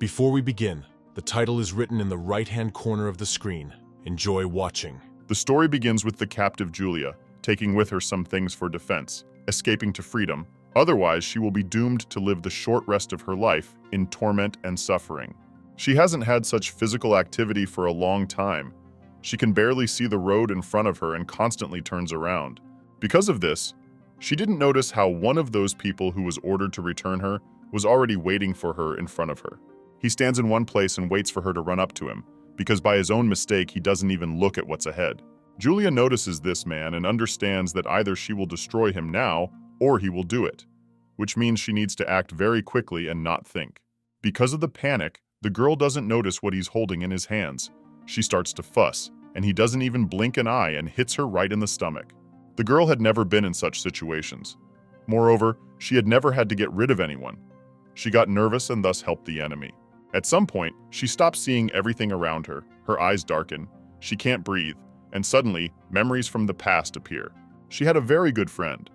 Before we begin, the title is written in the right-hand corner of the screen. Enjoy watching. The story begins with the captive Julia, taking with her some things for defense, escaping to freedom. Otherwise, she will be doomed to live the short rest of her life in torment and suffering. She hasn't had such physical activity for a long time. She can barely see the road in front of her and constantly turns around. Because of this, she didn't notice how one of those people who was ordered to return her was already waiting for her in front of her. He stands in one place and waits for her to run up to him, because by his own mistake, he doesn't even look at what's ahead. Julia notices this man and understands that either she will destroy him now or he will do it, which means she needs to act very quickly and not think. Because of the panic, the girl doesn't notice what he's holding in his hands. She starts to fuss, and he doesn't even blink an eye and hits her right in the stomach. The girl had never been in such situations. Moreover, she had never had to get rid of anyone. She got nervous and thus helped the enemy. At some point, she stops seeing everything around her, her eyes darken, she can't breathe, and suddenly, memories from the past appear. She had a very good friend.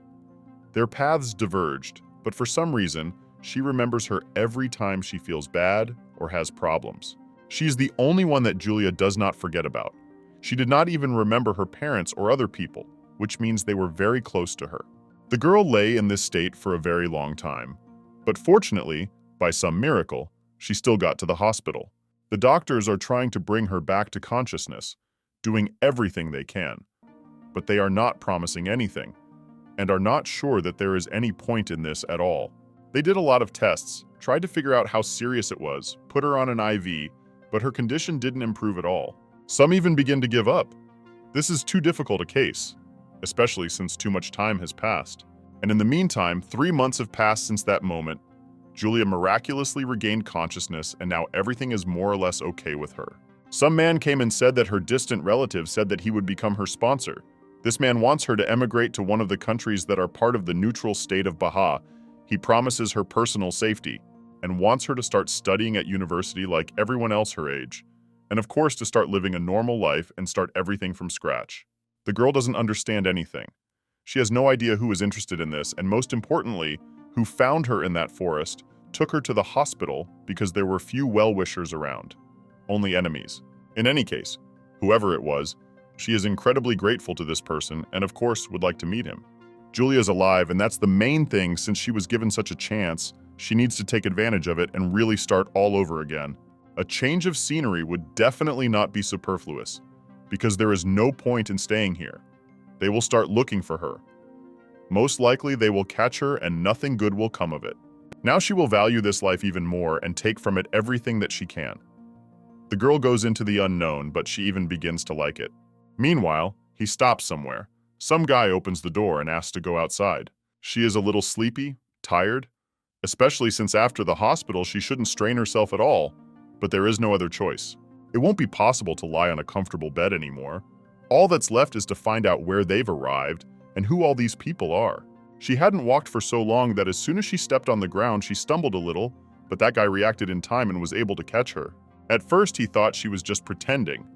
Their paths diverged, but for some reason, she remembers her every time she feels bad or has problems. She is the only one that Julia does not forget about. She did not even remember her parents or other people, which means they were very close to her. The girl lay in this state for a very long time, but fortunately, by some miracle, she still got to the hospital. The doctors are trying to bring her back to consciousness, doing everything they can, but they are not promising anything, and are not sure that there is any point in this at all. They did a lot of tests, tried to figure out how serious it was, put her on an IV, but her condition didn't improve at all. Some even begin to give up. This is too difficult a case, especially since too much time has passed. And in the meantime, 3 months have passed since that moment. Julia miraculously regained consciousness, and now everything is more or less okay with her. Some man came and said that her distant relative said that he would become her sponsor. This man wants her to emigrate to one of the countries that are part of the neutral state of Baha. He promises her personal safety, and wants her to start studying at university like everyone else her age, and of course to start living a normal life and start everything from scratch. The girl doesn't understand anything. She has no idea who is interested in this, and most importantly, who found her in that forest, took her to the hospital because there were few well-wishers around, only enemies. In any case, whoever it was, she is incredibly grateful to this person and of course would like to meet him. Julia is alive, and that's the main thing. Since she was given such a chance, she needs to take advantage of it and really start all over again. A change of scenery would definitely not be superfluous, because there is no point in staying here. They will start looking for her. Most likely they will catch her and nothing good will come of it. Now she will value this life even more and take from it everything that she can. The girl goes into the unknown, but she even begins to like it. Meanwhile, he stops somewhere. Some guy opens the door and asks to go outside. She is a little sleepy, tired, especially since after the hospital she shouldn't strain herself at all, but there is no other choice. It won't be possible to lie on a comfortable bed anymore. All that's left is to find out where they've arrived and who all these people are. She hadn't walked for so long that as soon as she stepped on the ground, she stumbled a little, but that guy reacted in time and was able to catch her. At first, he thought she was just pretending,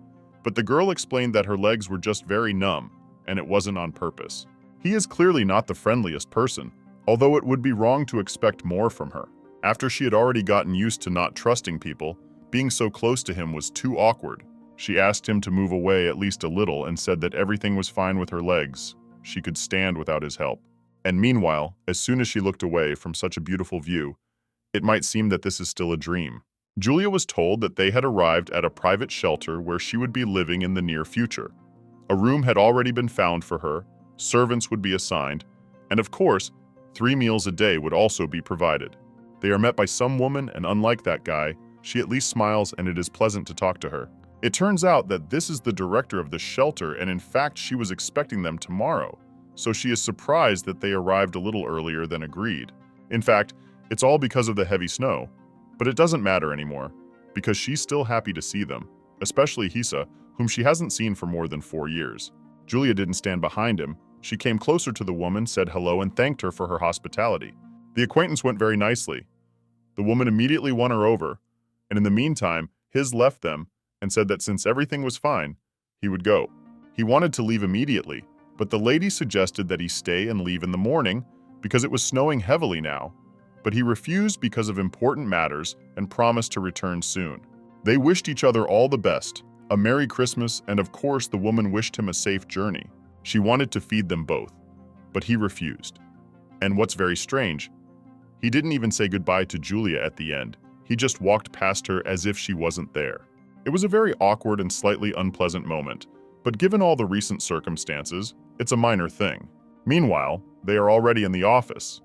but the girl explained that her legs were just very numb, and it wasn't on purpose. He is clearly not the friendliest person, although it would be wrong to expect more from her. After she had already gotten used to not trusting people, being so close to him was too awkward. She asked him to move away at least a little and said that everything was fine with her legs. She could stand without his help. And meanwhile, as soon as she looked away from such a beautiful view, it might seem that this is still a dream. Julia was told that they had arrived at a private shelter where she would be living in the near future. A room had already been found for her, servants would be assigned, and of course, 3 meals a day would also be provided. They are met by some woman, and unlike that guy, she at least smiles and it is pleasant to talk to her. It turns out that this is the director of the shelter, and in fact she was expecting them tomorrow, so she is surprised that they arrived a little earlier than agreed. In fact, it's all because of the heavy snow, but it doesn't matter anymore, because she's still happy to see them, especially Hisa, whom she hasn't seen for more than 4 years. Julia didn't stand behind him. She came closer to the woman, said hello, and thanked her for her hospitality. The acquaintance went very nicely. The woman immediately won her over, and in the meantime, His left them and said that since everything was fine, he would go. He wanted to leave immediately, but the lady suggested that he stay and leave in the morning because it was snowing heavily now, but he refused because of important matters and promised to return soon. They wished each other all the best, a Merry Christmas, and of course the woman wished him a safe journey. She wanted to feed them both, but he refused. And what's very strange, he didn't even say goodbye to Julia at the end. He just walked past her as if she wasn't there. It was a very awkward and slightly unpleasant moment, but given all the recent circumstances, it's a minor thing. Meanwhile, they are already in the office.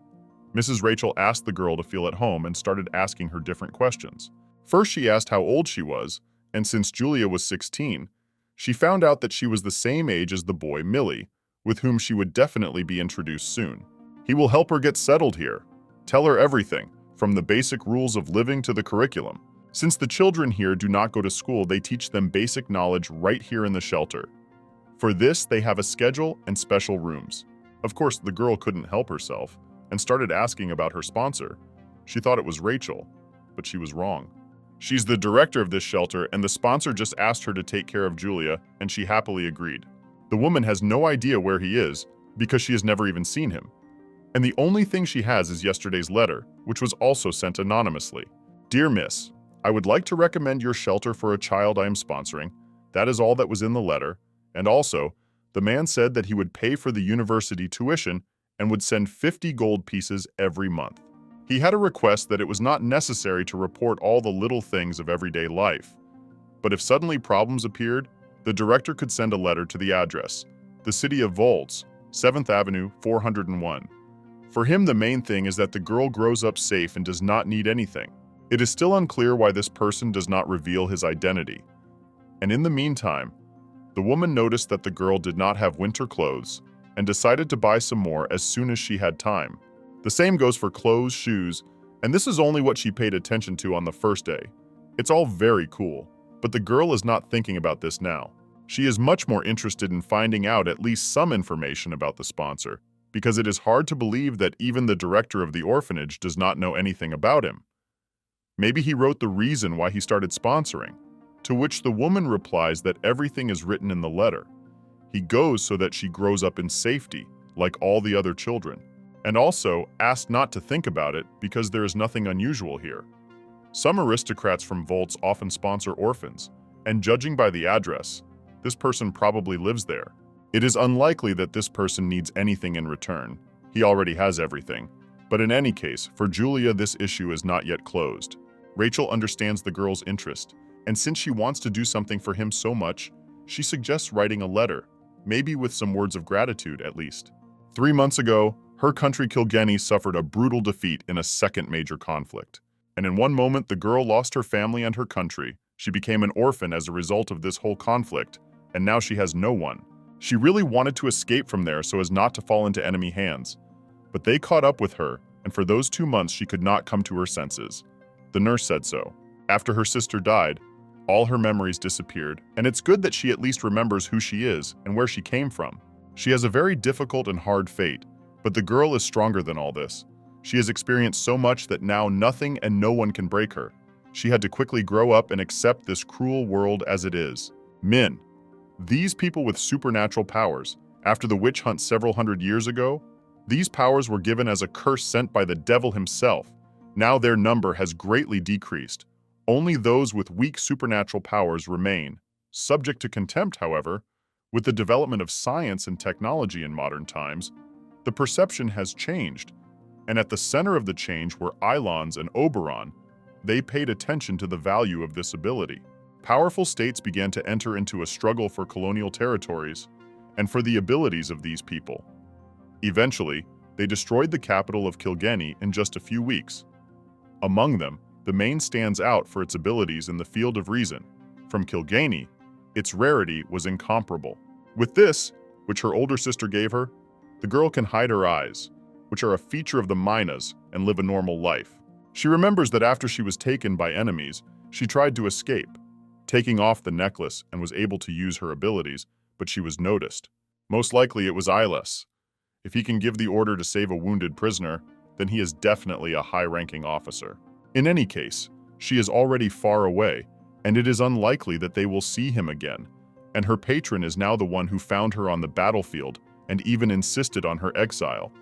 Mrs. Rachel asked the girl to feel at home and started asking her different questions. First, she asked how old she was, and since Julia was 16, she found out that she was the same age as the boy Millie, with whom she would definitely be introduced soon. He will help her get settled here. Tell her everything, from the basic rules of living to the curriculum. Since the children here do not go to school, they teach them basic knowledge right here in the shelter. For this, they have a schedule and special rooms. Of course, the girl couldn't help herself and started asking about her sponsor. She thought it was Rachel, but she was wrong. She's the director of this shelter, and the sponsor just asked her to take care of Julia, and she happily agreed. The woman has no idea where he is because she has never even seen him. And the only thing she has is yesterday's letter, which was also sent anonymously. Dear Miss, I would like to recommend your shelter for a child I am sponsoring. That is all that was in the letter. And also, the man said that he would pay for the university tuition and would send 50 gold pieces every month. He had a request that it was not necessary to report all the little things of everyday life. But if suddenly problems appeared, the director could send a letter to the address, the city of Volz, 7th Avenue, 401. For him, the main thing is that the girl grows up safe and does not need anything. It is still unclear why this person does not reveal his identity. And in the meantime, the woman noticed that the girl did not have winter clothes and decided to buy some more as soon as she had time. The same goes for clothes, shoes, and this is only what she paid attention to on the first day. It's all very cool, but the girl is not thinking about this now. She is much more interested in finding out at least some information about the sponsor, because it is hard to believe that even the director of the orphanage does not know anything about him. Maybe he wrote the reason why he started sponsoring, to which the woman replies that everything is written in the letter. He goes so that she grows up in safety, like all the other children, and also asked not to think about it because there is nothing unusual here. Some aristocrats from Volts often sponsor orphans, and judging by the address, this person probably lives there. It is unlikely that this person needs anything in return. He already has everything. But in any case, for Julia, this issue is not yet closed. Rachel understands the girl's interest, and since she wants to do something for him so much, she suggests writing a letter, maybe with some words of gratitude at least. 3 months ago, her country Kilkenny suffered a brutal defeat in a second major conflict. And in one moment, the girl lost her family and her country. She became an orphan as a result of this whole conflict, and now she has no one. She really wanted to escape from there so as not to fall into enemy hands. But they caught up with her, and for those 2 months she could not come to her senses. The nurse said so. After her sister died, all her memories disappeared, and it's good that she at least remembers who she is and where she came from. She has a very difficult and hard fate, but the girl is stronger than all this. She has experienced so much that now nothing and no one can break her. She had to quickly grow up and accept this cruel world as it is. Min. These people with supernatural powers, after the witch hunt several hundred years ago, these powers were given as a curse sent by the devil himself. Now their number has greatly decreased. Only those with weak supernatural powers remain. Subject to contempt, however, with the development of science and technology in modern times, the perception has changed. And at the center of the change were Eilons and Oberon. They paid attention to the value of this ability. Powerful states began to enter into a struggle for colonial territories and for the abilities of these people. Eventually, they destroyed the capital of Kilkenny in just a few weeks. Among them, the Maine stands out for its abilities in the field of reason. From Kilkenny, its rarity was incomparable. With this, which her older sister gave her, the girl can hide her eyes, which are a feature of the Minas, and live a normal life. She remembers that after she was taken by enemies, she tried to escape, taking off the necklace, and was able to use her abilities, but she was noticed. Most likely it was Iles. If he can give the order to save a wounded prisoner, then he is definitely a high-ranking officer. In any case, she is already far away, and it is unlikely that they will see him again, and her patron is now the one who found her on the battlefield and even insisted on her exile.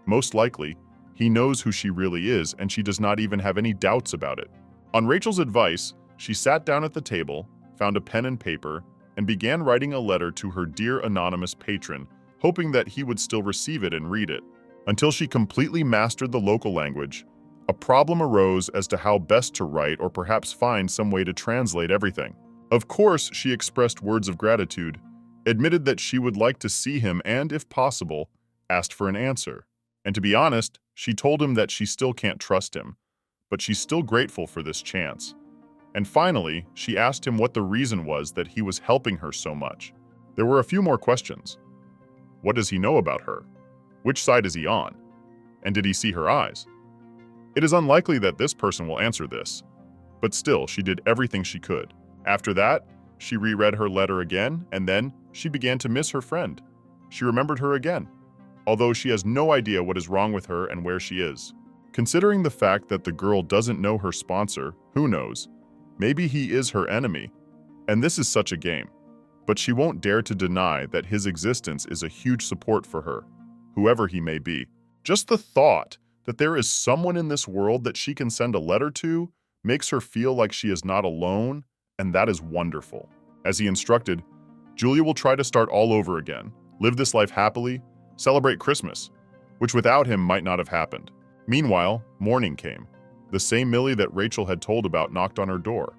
Most likely, He knows who she really is, and she does not even have any doubts about it. On Rachel's advice, she sat down at the table, found a pen and paper, and began writing a letter to her dear anonymous patron, hoping that he would still receive it and read it. Until she completely mastered the local language, a problem arose as to how best to write or perhaps find some way to translate everything. Of course, she expressed words of gratitude, admitted that she would like to see him and, if possible, asked for an answer. And to be honest, she told him that she still can't trust him, but she's still grateful for this chance. And finally, she asked him what the reason was that he was helping her so much. There were a few more questions. What does he know about her? Which side is he on? And did he see her eyes? It is unlikely that this person will answer this, but still, she did everything she could. After that, she reread her letter again, and then she began to miss her friend. She remembered her again, although she has no idea what is wrong with her and where she is. Considering the fact that the girl doesn't know her sponsor, who knows? Maybe he is her enemy, and this is such a game. But she won't dare to deny that his existence is a huge support for her, whoever he may be. Just the thought that there is someone in this world that she can send a letter to makes her feel like she is not alone, and that is wonderful. As he instructed, Julia will try to start all over again, live this life happily, celebrate Christmas, which without him might not have happened. Meanwhile, morning came. The same Millie that Rachel had told about knocked on her door.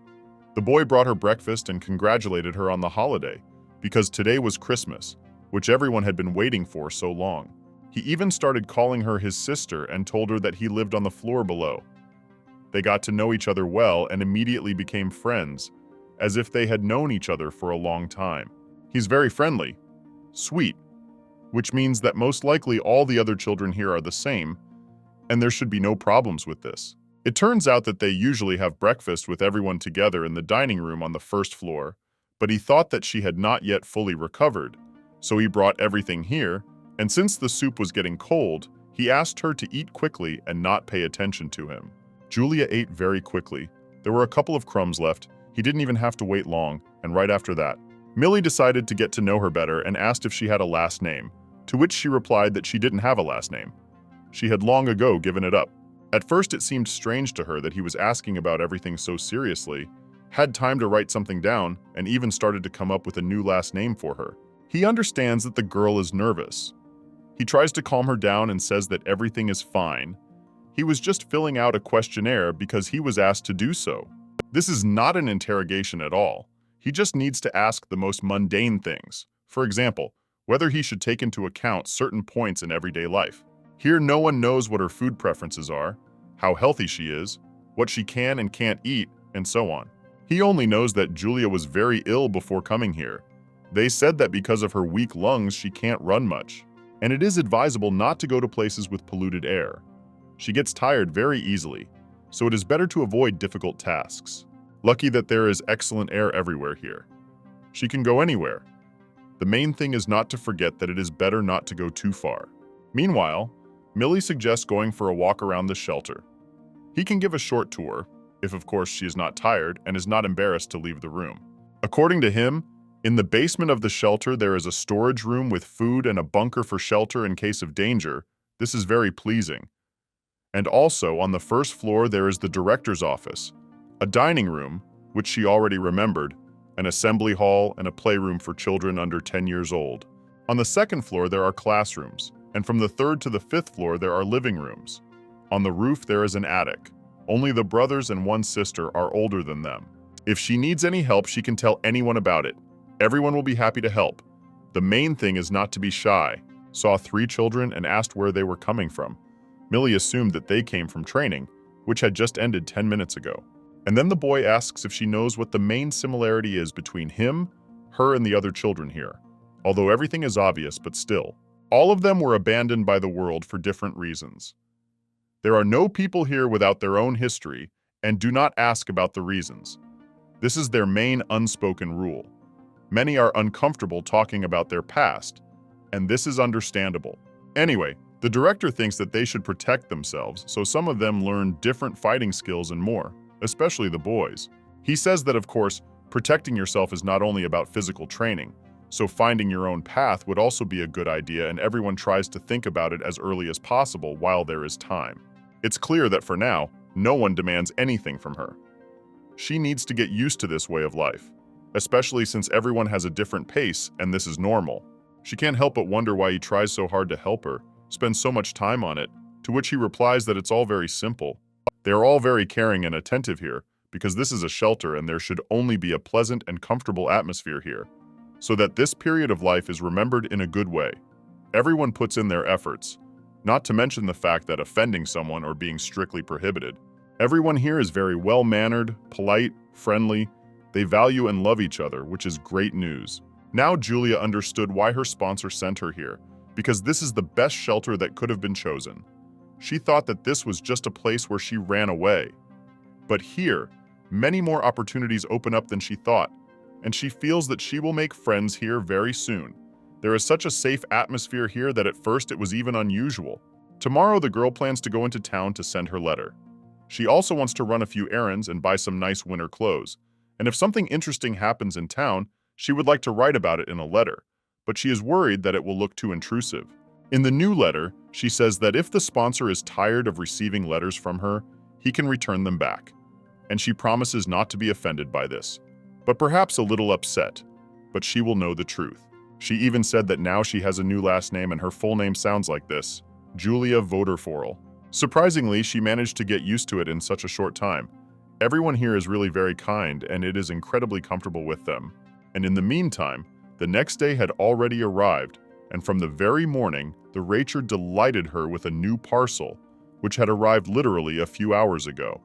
The boy brought her breakfast and congratulated her on the holiday, because today was Christmas, which everyone had been waiting for so long. He even started calling her his sister and told her that he lived on the floor below. They got to know each other well and immediately became friends, as if they had known each other for a long time. He's very friendly, sweet, which means that most likely all the other children here are the same, and there should be no problems with this. It turns out that they usually have breakfast with everyone together in the dining room on the first floor, but he thought that she had not yet fully recovered, so he brought everything here, and since the soup was getting cold, he asked her to eat quickly and not pay attention to him. Julia ate very quickly. There were a couple of crumbs left. He didn't even have to wait long, and right after that, Millie decided to get to know her better and asked if she had a last name, to which she replied that she didn't have a last name. She had long ago given it up. At first, it seemed strange to her that he was asking about everything so seriously, had time to write something down, and even started to come up with a new last name for her. He understands that the girl is nervous. He tries to calm her down and says that everything is fine. He was just filling out a questionnaire because he was asked to do so. This is not an interrogation at all. He just needs to ask the most mundane things. For example, whether he should take into account certain points in everyday life. Here, no one knows what her food preferences are, how healthy she is, what she can and can't eat, and so on. He only knows that Julia was very ill before coming here. They said that because of her weak lungs, she can't run much, and it is advisable not to go to places with polluted air. She gets tired very easily, so it is better to avoid difficult tasks. Lucky that there is excellent air everywhere here. She can go anywhere. The main thing is not to forget that it is better not to go too far. Meanwhile, Millie suggests going for a walk around the shelter. He can give a short tour, if of course she is not tired and is not embarrassed to leave the room. According to him, in the basement of the shelter there is a storage room with food and a bunker for shelter in case of danger. This is very pleasing. And also, on the first floor there is the director's office, a dining room, which she already remembered, an assembly hall, and a playroom for children under 10 years old. On the second floor there are classrooms, and from the third to the fifth floor there are living rooms. On the roof there is an attic. Only the brothers and one sister are older than them. If she needs any help, she can tell anyone about it. Everyone will be happy to help. The main thing is not to be shy. Saw 3 children and asked where they were coming from. Millie assumed that they came from training, which had just ended 10 minutes ago. And then the boy asks if she knows what the main similarity is between him, her, and the other children here. Although everything is obvious, but still. All of them were abandoned by the world for different reasons. There are no people here without their own history, and do not ask about the reasons. This is their main unspoken rule. Many are uncomfortable talking about their past, and this is understandable. Anyway, the director thinks that they should protect themselves, so some of them learn different fighting skills and more, especially the boys. He says that, of course, protecting yourself is not only about physical training, So finding your own path would also be a good idea, and everyone tries to think about it as early as possible while there is time. It's clear that for now, no one demands anything from her. She needs to get used to this way of life, especially since everyone has a different pace and this is normal. She can't help but wonder why he tries so hard to help her, spends so much time on it, to which he replies that it's all very simple. They are all very caring and attentive here, because this is a shelter and there should only be a pleasant and comfortable atmosphere here, so that this period of life is remembered in a good way. Everyone puts in their efforts, not to mention the fact that offending someone or being strictly prohibited. Everyone here is very well-mannered, polite, friendly. They value and love each other, which is great news. Now Julia understood why her sponsor sent her here, because this is the best shelter that could have been chosen. She thought that this was just a place where she ran away. But here, many more opportunities open up than she thought, and she feels that she will make friends here very soon. There is such a safe atmosphere here that at first it was even unusual. Tomorrow the girl plans to go into town to send her letter. She also wants to run a few errands and buy some nice winter clothes. And if something interesting happens in town, she would like to write about it in a letter, but she is worried that it will look too intrusive. In the new letter, she says that if the sponsor is tired of receiving letters from her, he can return them back. And she promises not to be offended by this, but perhaps a little upset, but she will know the truth. She even said that now she has a new last name and her full name sounds like this, Julia Voderforel. Surprisingly, she managed to get used to it in such a short time. Everyone here is really very kind and it is incredibly comfortable with them. And in the meantime, the next day had already arrived, and from the very morning, the Rachel delighted her with a new parcel, which had arrived literally a few hours ago.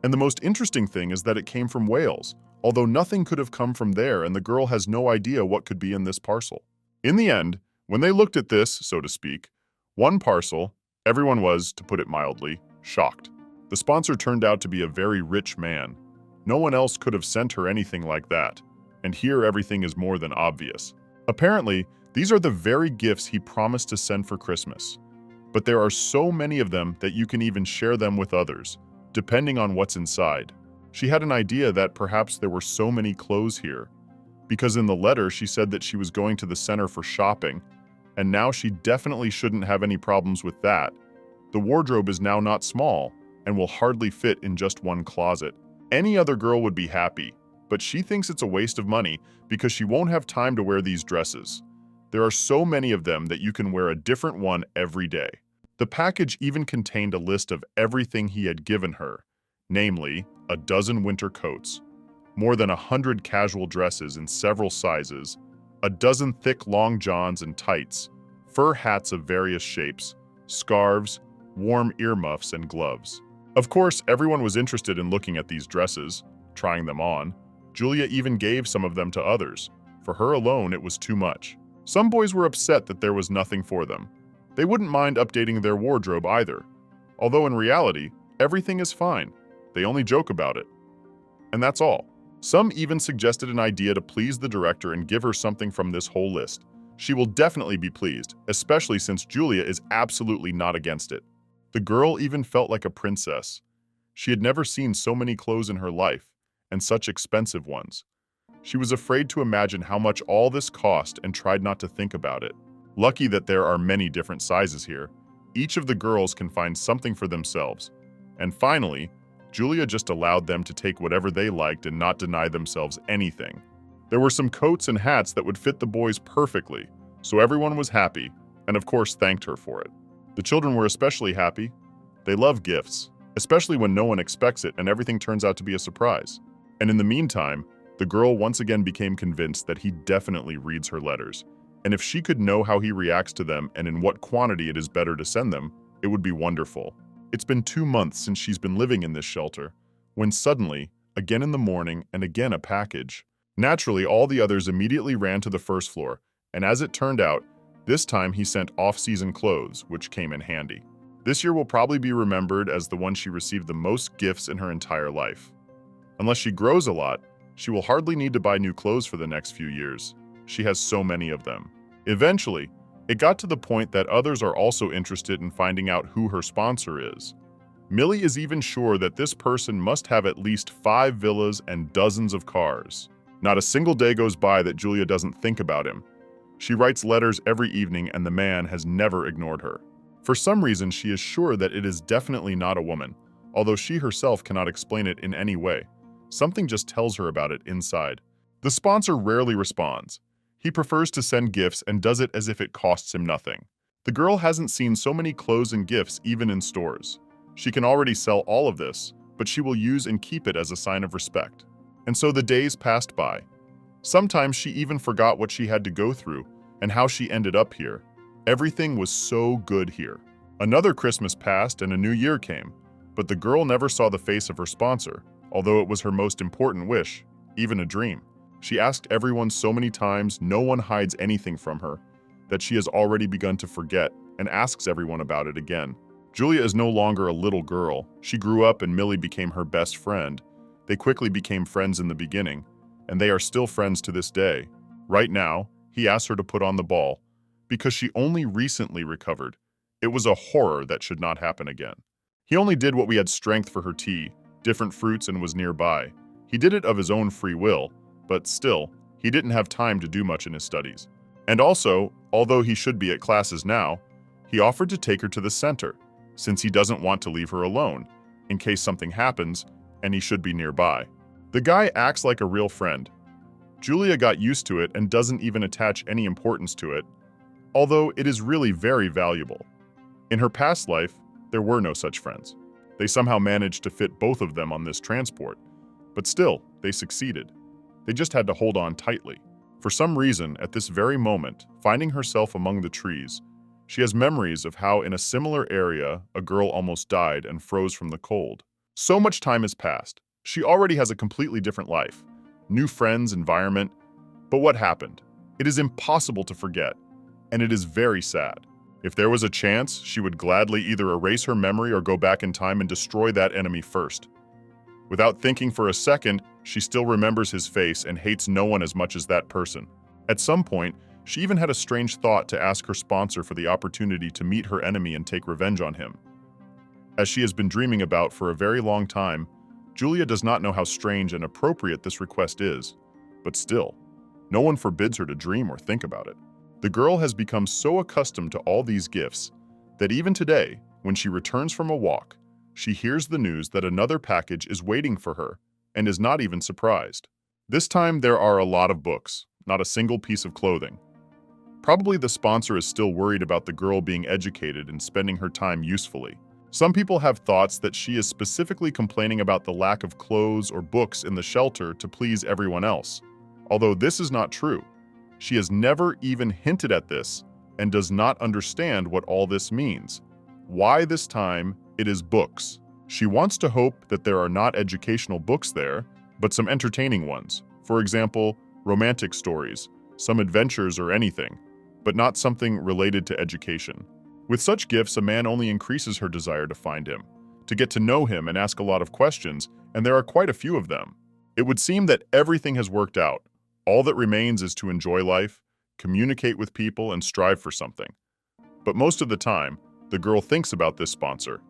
And the most interesting thing is that it came from Wales, although nothing could have come from there and the girl has no idea what could be in this parcel. In the end, when they looked at this, so to speak, one parcel, everyone was, to put it mildly, shocked. The sponsor turned out to be a very rich man. No one else could have sent her anything like that, and here everything is more than obvious. Apparently, these are the very gifts he promised to send for Christmas. But there are so many of them that you can even share them with others, depending on what's inside. She had an idea that perhaps there were so many clothes here, because in the letter she said that she was going to the center for shopping, and now she definitely shouldn't have any problems with that. The wardrobe is now not small, and will hardly fit in just one closet. Any other girl would be happy, but she thinks it's a waste of money because she won't have time to wear these dresses. There are so many of them that you can wear a different one every day. The package even contained a list of everything he had given her, namely, a dozen winter coats, more than 100 casual dresses in several sizes, a dozen thick long johns and tights, fur hats of various shapes, scarves, warm earmuffs, and gloves. Of course, everyone was interested in looking at these dresses, trying them on. Julia even gave some of them to others. For her alone, it was too much. Some boys were upset that there was nothing for them. They wouldn't mind updating their wardrobe either. Although in reality, everything is fine. They only joke about it. And that's all. Some even suggested an idea to please the director and give her something from this whole list. She will definitely be pleased, especially since Julia is absolutely not against it. The girl even felt like a princess. She had never seen so many clothes in her life, and such expensive ones. She was afraid to imagine how much all this cost and tried not to think about it. Lucky that there are many different sizes here. Each of the girls can find something for themselves. And finally, Julia just allowed them to take whatever they liked and not deny themselves anything. There were some coats and hats that would fit the boys perfectly, so everyone was happy, and of course thanked her for it. The children were especially happy. They love gifts, especially when no one expects it and everything turns out to be a surprise. And in the meantime, the girl once again became convinced that he definitely reads her letters, and if she could know how he reacts to them and in what quantity it is better to send them, it would be wonderful. It's been 2 months since she's been living in this shelter, when suddenly, again in the morning and again a package. Naturally, all the others immediately ran to the first floor, and as it turned out, this time he sent off-season clothes, which came in handy. This year will probably be remembered as the one she received the most gifts in her entire life. Unless she grows a lot, she will hardly need to buy new clothes for the next few years. She has so many of them. Eventually, it got to the point that others are also interested in finding out who her sponsor is. Millie is even sure that this person must have at least 5 villas and dozens of cars. Not a single day goes by that Julia doesn't think about him. She writes letters every evening and the man has never ignored her. For some reason, she is sure that it is definitely not a woman, although she herself cannot explain it in any way. Something just tells her about it inside. The sponsor rarely responds. He prefers to send gifts and does it as if it costs him nothing. The girl hasn't seen so many clothes and gifts even in stores. She can already sell all of this, but she will use and keep it as a sign of respect. And so the days passed by. Sometimes she even forgot what she had to go through and how she ended up here. Everything was so good here. Another Christmas passed and a new year came, but the girl never saw the face of her sponsor, although it was her most important wish, even a dream. She asked everyone so many times, no one hides anything from her, that she has already begun to forget and asks everyone about it again. Julia is no longer a little girl. She grew up and Millie became her best friend. They quickly became friends in the beginning, and they are still friends to this day. Right now, he asks her to put on the ball, because she only recently recovered. It was a horror that should not happen again. He only did what we had strength for her tea, different fruits, and was nearby. He did it of his own free will, but still, he didn't have time to do much in his studies. And also, although he should be at classes now, he offered to take her to the center, since he doesn't want to leave her alone, in case something happens, and he should be nearby. The guy acts like a real friend. Julia got used to it and doesn't even attach any importance to it, although it is really very valuable. In her past life, there were no such friends. They somehow managed to fit both of them on this transport, but still, they succeeded. They just had to hold on tightly. For some reason, at this very moment, finding herself among the trees, she has memories of how in a similar area, a girl almost died and froze from the cold. So much time has passed. She already has a completely different life, new friends, environment. But what happened? It is impossible to forget, and it is very sad. If there was a chance, she would gladly either erase her memory or go back in time and destroy that enemy first. Without thinking for a second, she still remembers his face and hates no one as much as that person. At some point, she even had a strange thought to ask her sponsor for the opportunity to meet her enemy and take revenge on him. As she has been dreaming about for a very long time, Julia does not know how strange and appropriate this request is, but still, no one forbids her to dream or think about it. The girl has become so accustomed to all these gifts that even today, when she returns from a walk, she hears the news that another package is waiting for her and is not even surprised. This time there are a lot of books, not a single piece of clothing. Probably the sponsor is still worried about the girl being educated and spending her time usefully. Some people have thoughts that she is specifically complaining about the lack of clothes or books in the shelter to please everyone else. Although this is not true. She has never even hinted at this and does not understand what all this means. Why this time it is books. She wants to hope that there are not educational books there, but some entertaining ones. For example, romantic stories, some adventures or anything, but not something related to education. With such gifts, a man only increases her desire to find him, to get to know him and ask a lot of questions, and there are quite a few of them. It would seem that everything has worked out. All that remains is to enjoy life, communicate with people, and strive for something. But most of the time, the girl thinks about this sponsor,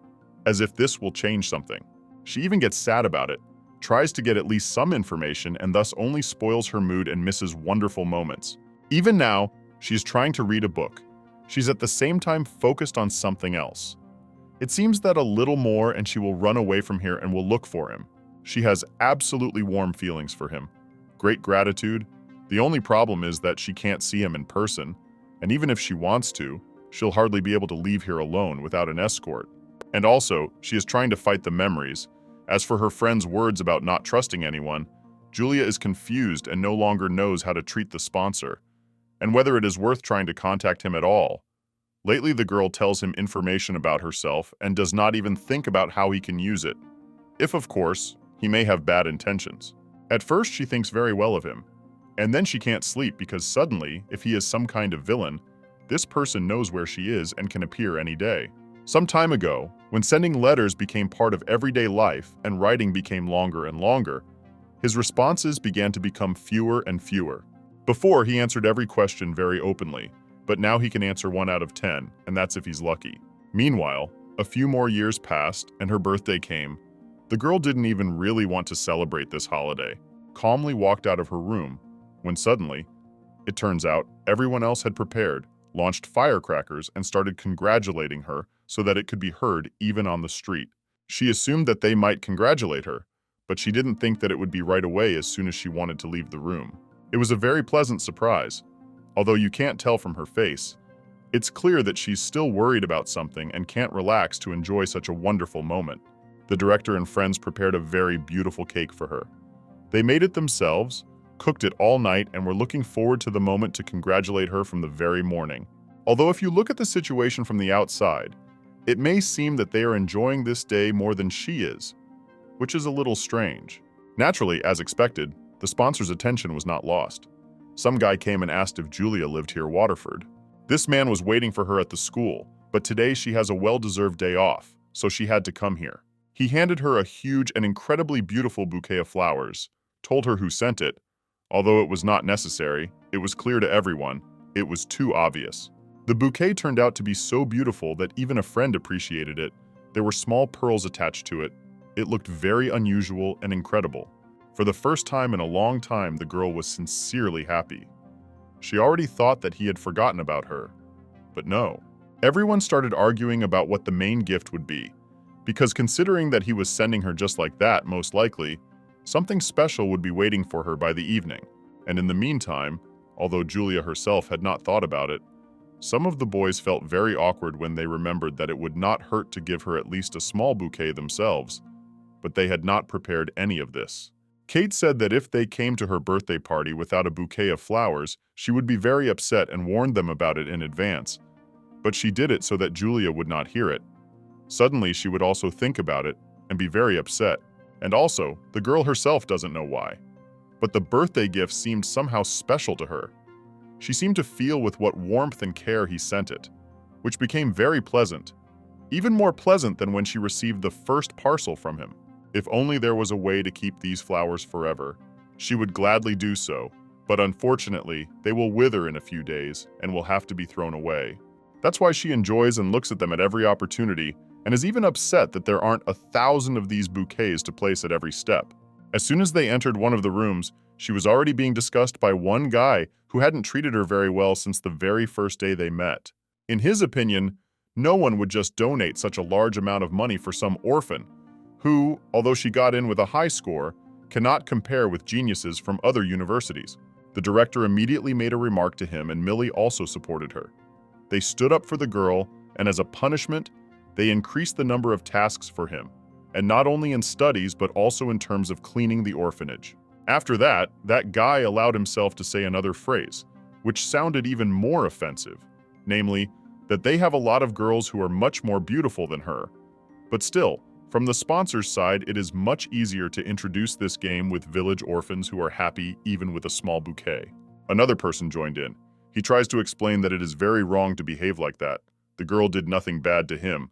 as if this will change something. She even gets sad about it, tries to get at least some information, and thus only spoils her mood and misses wonderful moments. Even now, she's trying to read a book. She's at the same time focused on something else. It seems that a little more and she will run away from here and will look for him. She has absolutely warm feelings for him. Great gratitude. The only problem is that she can't see him in person, and even if she wants to, she'll hardly be able to leave here alone without an escort. And also, she is trying to fight the memories. As for her friend's words about not trusting anyone, Julia is confused and no longer knows how to treat the sponsor, and whether it is worth trying to contact him at all. Lately, the girl tells him information about herself and does not even think about how he can use it. If, of course, he may have bad intentions. At first, she thinks very well of him, and then she can't sleep because suddenly, if he is some kind of villain, this person knows where she is and can appear any day. Some time ago, when sending letters became part of everyday life and writing became longer and longer, his responses began to become fewer and fewer. Before, he answered every question very openly, but now he can answer 1 out of 10, and that's if he's lucky. Meanwhile, a few more years passed and her birthday came. The girl didn't even really want to celebrate this holiday. calmly walked out of her room, when suddenly, it turns out, everyone else had prepared, launched firecrackers, and started congratulating her so that it could be heard even on the street. She assumed that they might congratulate her, but she didn't think that it would be right away as soon as she wanted to leave the room. It was a very pleasant surprise. Although you can't tell from her face, it's clear that she's still worried about something and can't relax to enjoy such a wonderful moment. The director and friends prepared a very beautiful cake for her. They made it themselves, cooked it all night, and were looking forward to the moment to congratulate her from the very morning. Although if you look at the situation from the outside, it may seem that they are enjoying this day more than she is, which is a little strange. Naturally, as expected, the sponsor's attention was not lost. Some guy came and asked if Julia lived here, Waterford. This man was waiting for her at the school, but today she has a well-deserved day off, so she had to come here. He handed her a huge and incredibly beautiful bouquet of flowers, told her who sent it. Although it was not necessary, it was clear to everyone, it was too obvious. The bouquet turned out to be so beautiful that even a friend appreciated it. There were small pearls attached to it. It looked very unusual and incredible. For the first time in a long time, the girl was sincerely happy. She already thought that he had forgotten about her. But no. Everyone started arguing about what the main gift would be, because considering that he was sending her just like that, most likely, something special would be waiting for her by the evening. And in the meantime, although Julia herself had not thought about it, some of the boys felt very awkward when they remembered that it would not hurt to give her at least a small bouquet themselves, but they had not prepared any of this. Kate said that if they came to her birthday party without a bouquet of flowers, she would be very upset and warned them about it in advance. But she did it so that Julia would not hear it. Suddenly, she would also think about it and be very upset. And also, the girl herself doesn't know why. But the birthday gift seemed somehow special to her. She seemed to feel with what warmth and care he sent it, which became very pleasant. Even more pleasant than when she received the first parcel from him. If only there was a way to keep these flowers forever, she would gladly do so, but unfortunately, they will wither in a few days and will have to be thrown away. That's why she enjoys and looks at them at every opportunity, and is even upset that there aren't 1,000 of these bouquets to place at every step. As soon as they entered one of the rooms, she was already being discussed by one guy who hadn't treated her very well since the very first day they met. In his opinion, no one would just donate such a large amount of money for some orphan, who, although she got in with a high score, cannot compare with geniuses from other universities. The director immediately made a remark to him, and Millie also supported her. They stood up for the girl, and as a punishment, they increased the number of tasks for him, and not only in studies but also in terms of cleaning the orphanage. After that, that guy allowed himself to say another phrase, which sounded even more offensive, namely, that they have a lot of girls who are much more beautiful than her. But still, from the sponsor's side, it is much easier to introduce this game with village orphans who are happy even with a small bouquet. Another person joined in. He tries to explain that it is very wrong to behave like that. The girl did nothing bad to him.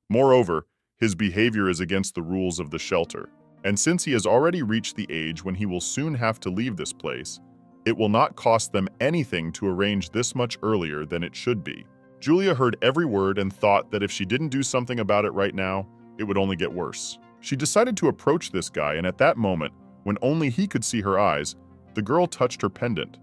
Moreover, his behavior is against the rules of the shelter. And since he has already reached the age when he will soon have to leave this place, it will not cost them anything to arrange this much earlier than it should be. Julia heard every word and thought that if she didn't do something about it right now, it would only get worse. She decided to approach this guy, and at that moment, when only he could see her eyes, the girl touched her pendant.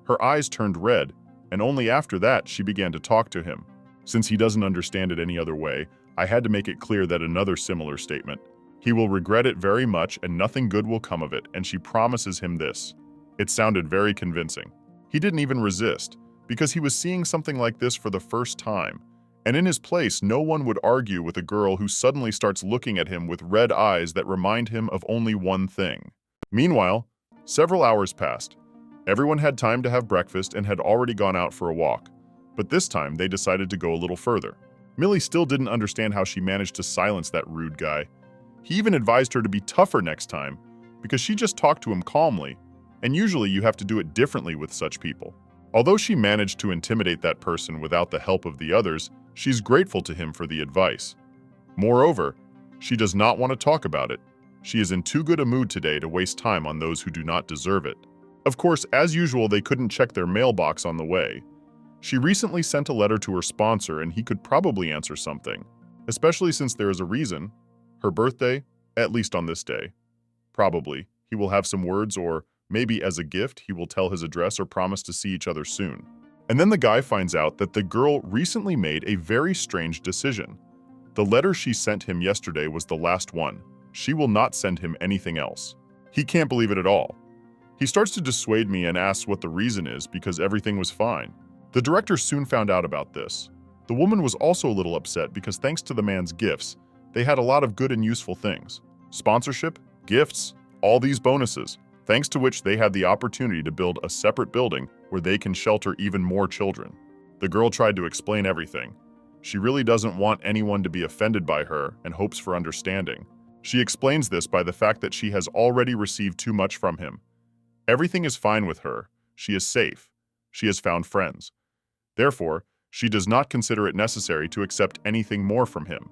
Her eyes turned red, and only after that she began to talk to him. Since he doesn't understand it any other way, I had to make it clear that another similar statement. He will regret it very much and nothing good will come of it, and she promises him this. It sounded very convincing. He didn't even resist, because he was seeing something like this for the first time. And in his place, no one would argue with a girl who suddenly starts looking at him with red eyes that remind him of only one thing. Meanwhile, several hours passed. Everyone had time to have breakfast and had already gone out for a walk. But this time, they decided to go a little further. Millie still didn't understand how she managed to silence that rude guy. He even advised her to be tougher next time, because she just talked to him calmly, and usually you have to do it differently with such people. Although she managed to intimidate that person without the help of the others, she's grateful to him for the advice. Moreover, she does not want to talk about it. She is in too good a mood today to waste time on those who do not deserve it. Of course, as usual, they couldn't check their mailbox on the way. She recently sent a letter to her sponsor, and he could probably answer something, especially since there is a reason. Her birthday, at least on this day. Probably, he will have some words, or maybe as a gift, he will tell his address or promise to see each other soon. And then the guy finds out that the girl recently made a very strange decision. The letter she sent him yesterday was the last one. She will not send him anything else. He can't believe it at all. He starts to dissuade me and asks what the reason is because everything was fine. The director soon found out about this. The woman was also a little upset because thanks to the man's gifts, they had a lot of good and useful things. Sponsorship, gifts, all these bonuses, thanks to which they had the opportunity to build a separate building where they can shelter even more children. The girl tried to explain everything. She really doesn't want anyone to be offended by her and hopes for understanding. She explains this by the fact that she has already received too much from him. Everything is fine with her. She is safe. She has found friends. Therefore, she does not consider it necessary to accept anything more from him.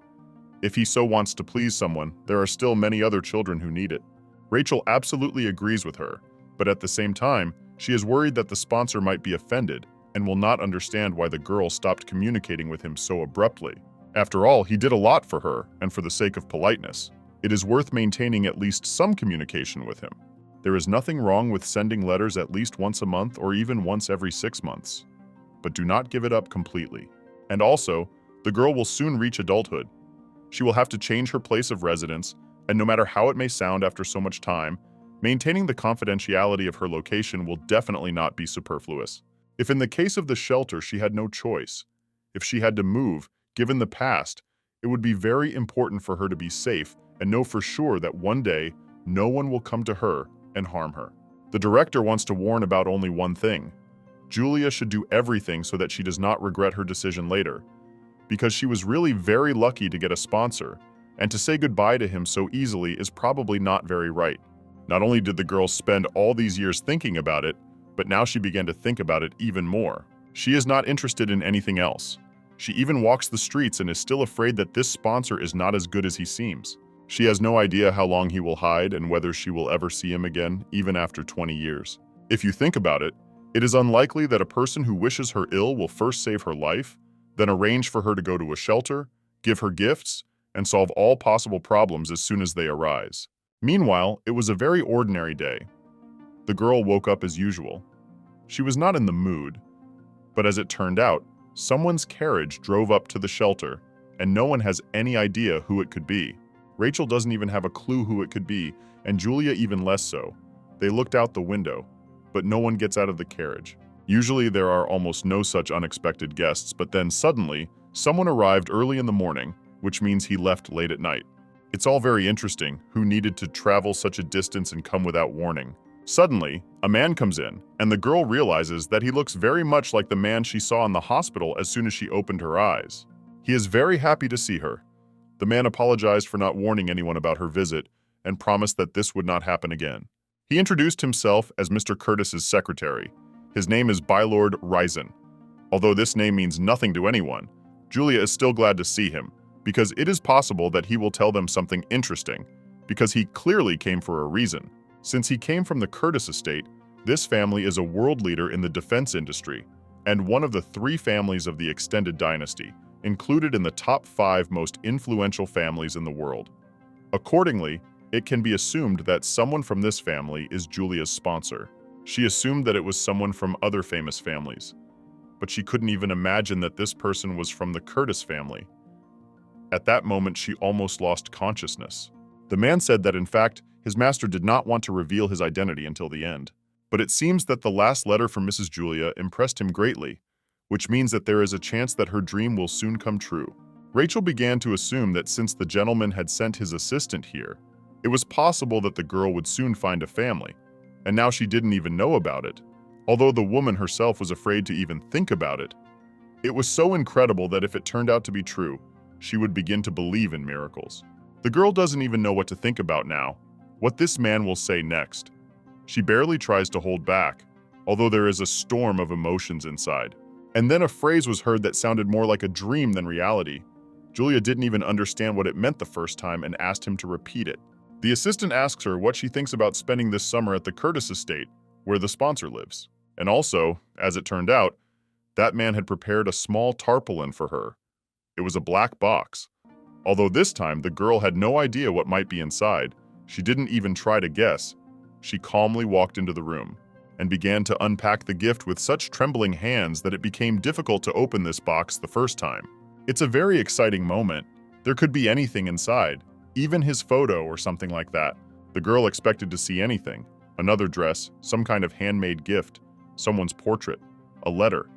If he so wants to please someone, there are still many other children who need it. Rachel absolutely agrees with her, but at the same time, she is worried that the sponsor might be offended and will not understand why the girl stopped communicating with him so abruptly. After all, he did a lot for her, and for the sake of politeness, it is worth maintaining at least some communication with him. There is nothing wrong with sending letters at least once a month or even once every 6 months. But do not give it up completely. And also, the girl will soon reach adulthood. She will have to change her place of residence, and no matter how it may sound after so much time, maintaining the confidentiality of her location will definitely not be superfluous. If in the case of the shelter she had no choice, if she had to move, given the past, it would be very important for her to be safe and know for sure that one day no one will come to her and harm her. The director wants to warn about only one thing. Julia should do everything so that she does not regret her decision later, because she was really very lucky to get a sponsor, and to say goodbye to him so easily is probably not very right. Not only did the girl spend all these years thinking about it, but now she began to think about it even more. She is not interested in anything else. She even walks the streets and is still afraid that this sponsor is not as good as he seems. She has no idea how long he will hide and whether she will ever see him again, even after 20 years. If you think about it, it is unlikely that a person who wishes her ill will first save her life, then arrange for her to go to a shelter, give her gifts, and solve all possible problems as soon as they arise. Meanwhile, it was a very ordinary day. The girl woke up as usual. She was not in the mood, but as it turned out, someone's carriage drove up to the shelter, and no one has any idea who it could be. Rachel doesn't even have a clue who it could be, and Julia even less so. They looked out the window, but no one gets out of the carriage. Usually there are almost no such unexpected guests, but then suddenly, someone arrived early in the morning, which means he left late at night. It's all very interesting, who needed to travel such a distance and come without warning. Suddenly, a man comes in, and the girl realizes that he looks very much like the man she saw in the hospital as soon as she opened her eyes. He is very happy to see her. The man apologized for not warning anyone about her visit and promised that this would not happen again. He introduced himself as Mr. Curtis's secretary. His name is Bylord Ryzen. Although this name means nothing to anyone, Julia is still glad to see him, because it is possible that he will tell them something interesting, because he clearly came for a reason. Since he came from the Curtis estate, this family is a world leader in the defense industry, and one of the 3 families of the extended dynasty, included in the top 5 most influential families in the world. Accordingly, it can be assumed that someone from this family is Julia's sponsor. She assumed that it was someone from other famous families, but she couldn't even imagine that this person was from the Curtis family. At that moment, she almost lost consciousness. The man said that, in fact, his master did not want to reveal his identity until the end. But it seems that the last letter from Mrs. Julia impressed him greatly, which means that there is a chance that her dream will soon come true. Rachel began to assume that since the gentleman had sent his assistant here, it was possible that the girl would soon find a family, and now she didn't even know about it. Although the woman herself was afraid to even think about it. It was so incredible that if it turned out to be true, she would begin to believe in miracles. The girl doesn't even know what to think about now, what this man will say next. She barely tries to hold back, although there is a storm of emotions inside. And then a phrase was heard that sounded more like a dream than reality. Julia didn't even understand what it meant the first time and asked him to repeat it. The assistant asks her what she thinks about spending this summer at the Curtis estate, where the sponsor lives. And also, as it turned out, that man had prepared a small tarpaulin for her. It was a black box. Although this time the girl had no idea what might be inside, she didn't even try to guess. she calmly walked into the room and began to unpack the gift with such trembling hands that it became difficult to open this box the first time. It's a very exciting moment. There could be anything inside, even his photo or something like that. The girl expected to see anything. Another dress, some kind of handmade gift, someone's portrait, a letter.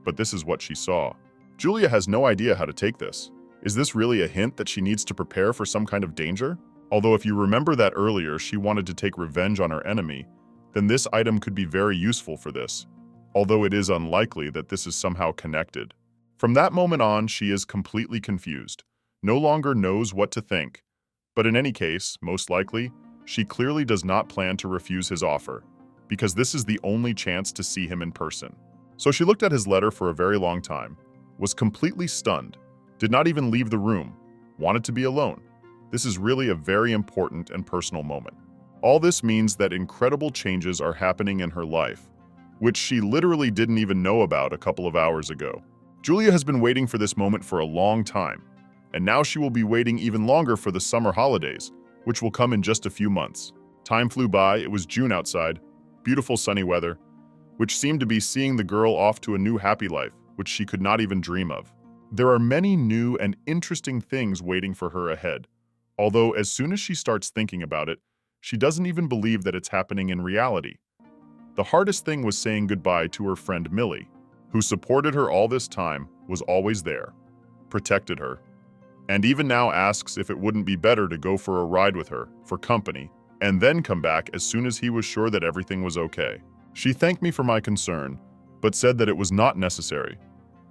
But this is what she saw. Julia has no idea how to take this. Is this really a hint that she needs to prepare for some kind of danger? Although if you remember that earlier she wanted to take revenge on her enemy, then this item could be very useful for this, although it is unlikely that this is somehow connected. From that moment on, she is completely confused, no longer knows what to think. But in any case, most likely, she clearly does not plan to refuse his offer, because this is the only chance to see him in person. So she looked at his letter for a very long time, was completely stunned, did not even leave the room, wanted to be alone. This is really a very important and personal moment. All this means that incredible changes are happening in her life, which she literally didn't even know about a couple of hours ago. Julia has been waiting for this moment for a long time, and now she will be waiting even longer for the summer holidays, which will come in just a few months. Time flew by, it was June outside, beautiful sunny weather, which seemed to be seeing the girl off to a new happy life, which she could not even dream of. There are many new and interesting things waiting for her ahead, although as soon as she starts thinking about it, she doesn't even believe that it's happening in reality. The hardest thing was saying goodbye to her friend Millie, who supported her all this time, was always there, protected her, and even now asks if it wouldn't be better to go for a ride with her, for company, and then come back as soon as he was sure that everything was okay. She thanked me for my concern, but said that it was not necessary.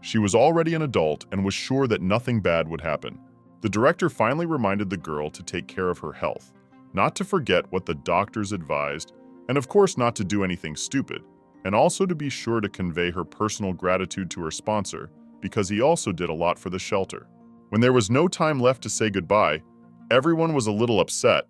She was already an adult and was sure that nothing bad would happen. The director finally reminded the girl to take care of her health, not to forget what the doctors advised, and of course not to do anything stupid, and also to be sure to convey her personal gratitude to her sponsor, because he also did a lot for the shelter. When there was no time left to say goodbye, everyone was a little upset,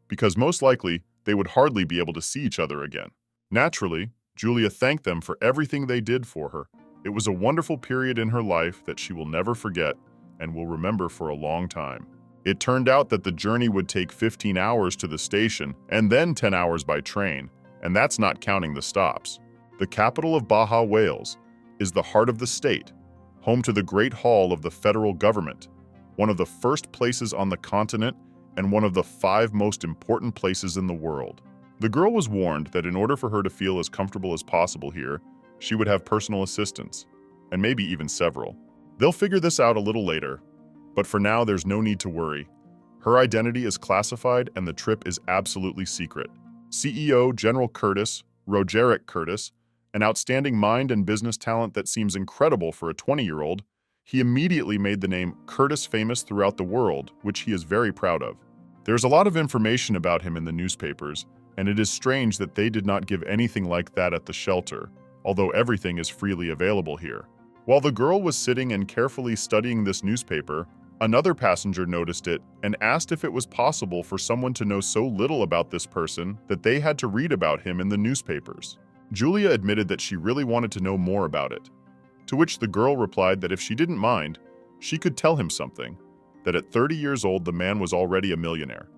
because most likely they would hardly be able to see each other again. Naturally, Julia thanked them for everything they did for her. It was a wonderful period in her life that she will never forget and will remember for a long time. It turned out that the journey would take 15 hours to the station and then 10 hours by train, and that's not counting the stops. The capital of Baja, Wales, is the heart of the state, home to the Great Hall of the federal government, one of the first places on the continent and one of the 5 most important places in the world. The girl was warned that in order for her to feel as comfortable as possible here, she would have personal assistants, and maybe even several. They'll figure this out a little later, but for now there's no need to worry. Her identity is classified and the trip is absolutely secret. CEO General Curtis, Rogerick Curtis, an outstanding mind and business talent that seems incredible for a 20-year-old, he immediately made the name Curtis famous throughout the world, which he is very proud of. There's a lot of information about him in the newspapers, and it is strange that they did not give anything like that at the shelter, although everything is freely available here. While the girl was sitting and carefully studying this newspaper, another passenger noticed it and asked if it was possible for someone to know so little about this person that they had to read about him in the newspapers. Julia admitted that she really wanted to know more about it, to which the girl replied that if she didn't mind, she could tell him something, that at 30 years old the man was already a millionaire.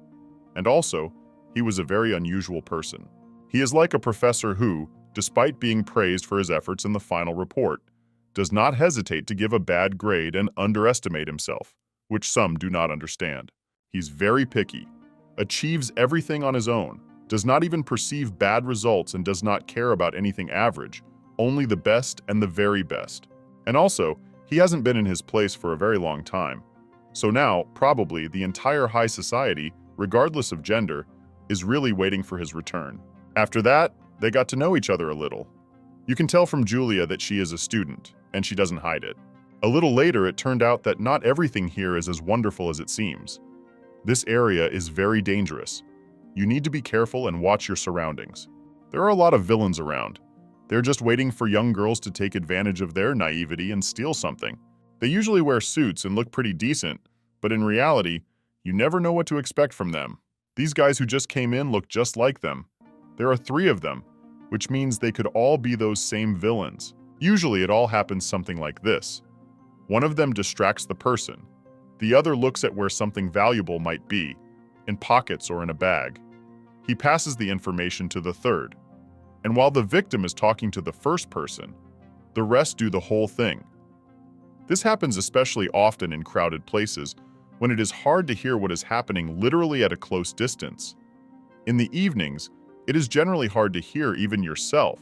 And also, he was a very unusual person. He is like a professor who, despite being praised for his efforts in the final report, does not hesitate to give a bad grade and underestimate himself, which some do not understand. He's very picky, achieves everything on his own, does not even perceive bad results and does not care about anything average, only the best and the very best. And also, he hasn't been in his place for a very long time. So now, probably, the entire high society, regardless of gender, is really waiting for his return. After that, they got to know each other a little. You can tell from Julia that she is a student, and she doesn't hide it. A little later, it turned out that not everything here is as wonderful as it seems. This area is very dangerous. You need to be careful and watch your surroundings. There are a lot of villains around. They're just waiting for young girls to take advantage of their naivety and steal something. They usually wear suits and look pretty decent, but in reality, you never know what to expect from them. These guys who just came in look just like them. There are 3 of them, which means they could all be those same villains. Usually it all happens something like this. One of them distracts the person. The other looks at where something valuable might be, in pockets or in a bag. He passes the information to the third. And while the victim is talking to the first person, the rest do the whole thing. This happens especially often in crowded places when it is hard to hear what is happening literally at a close distance. In the evenings, it is generally hard to hear even yourself,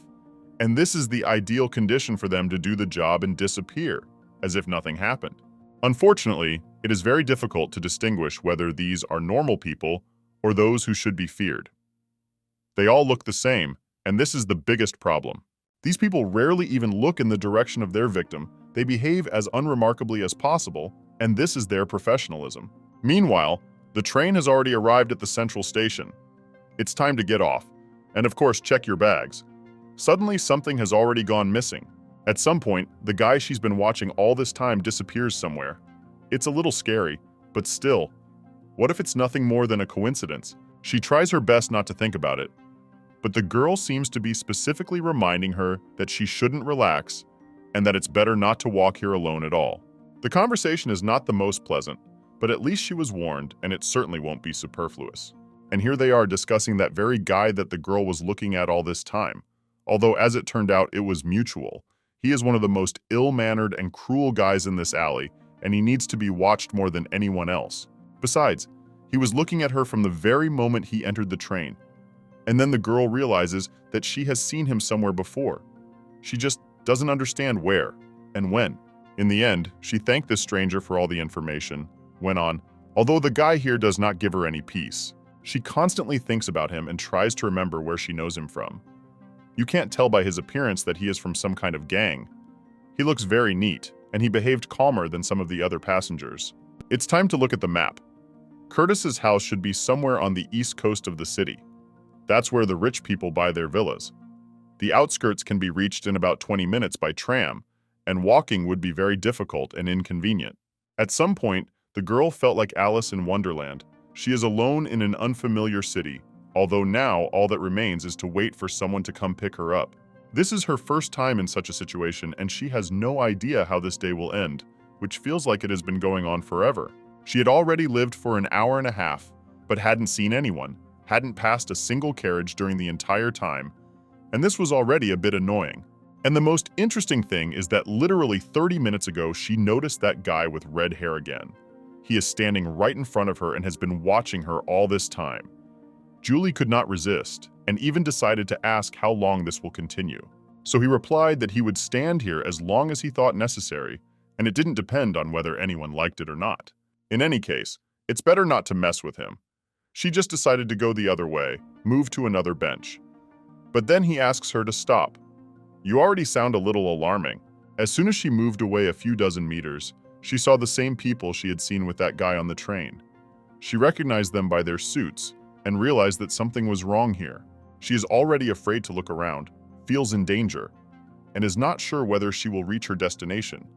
and this is the ideal condition for them to do the job and disappear, as if nothing happened. Unfortunately, it is very difficult to distinguish whether these are normal people or those who should be feared. They all look the same, and this is the biggest problem. These people rarely even look in the direction of their victim. They behave as unremarkably as possible, and this is their professionalism. Meanwhile, the train has already arrived at the central station. It's time to get off, and of course check your bags. Suddenly, something has already gone missing. At some point, the guy she's been watching all this time disappears somewhere. It's a little scary, but still, what if it's nothing more than a coincidence? She tries her best not to think about it, but the girl seems to be specifically reminding her that she shouldn't relax and that it's better not to walk here alone at all. The conversation is not the most pleasant, but at least she was warned, and it certainly won't be superfluous. And here they are discussing that very guy that the girl was looking at all this time. Although, as it turned out, it was mutual. He is one of the most ill-mannered and cruel guys in this alley, and he needs to be watched more than anyone else. Besides, he was looking at her from the very moment he entered the train. And then the girl realizes that she has seen him somewhere before. She just doesn't understand where and when. In the end, she thanked this stranger for all the information, went on, although the guy here does not give her any peace. She constantly thinks about him and tries to remember where she knows him from. You can't tell by his appearance that he is from some kind of gang. He looks very neat, and he behaved calmer than some of the other passengers. It's time to look at the map. Curtis's house should be somewhere on the east coast of the city. That's where the rich people buy their villas. The outskirts can be reached in about 20 minutes by tram, and walking would be very difficult and inconvenient. At some point, the girl felt like Alice in Wonderland. She is alone in an unfamiliar city, although now all that remains is to wait for someone to come pick her up. This is her first time in such a situation, and she has no idea how this day will end, which feels like it has been going on forever. She had already lived for an hour and a half, but hadn't seen anyone, hadn't passed a single carriage during the entire time, and this was already a bit annoying. And the most interesting thing is that literally 30 minutes ago, she noticed that guy with red hair again. He is standing right in front of her and has been watching her all this time. Julie could not resist, and even decided to ask how long this will continue. So he replied that he would stand here as long as he thought necessary, and it didn't depend on whether anyone liked it or not. In any case, it's better not to mess with him. She just decided to go the other way, move to another bench. But then he asks her to stop. You already sound a little alarming. As soon as she moved away a few dozen meters, she saw the same people she had seen with that guy on the train. She recognized them by their suits and realized that something was wrong here. She is already afraid to look around, feels in danger, and is not sure whether she will reach her destination,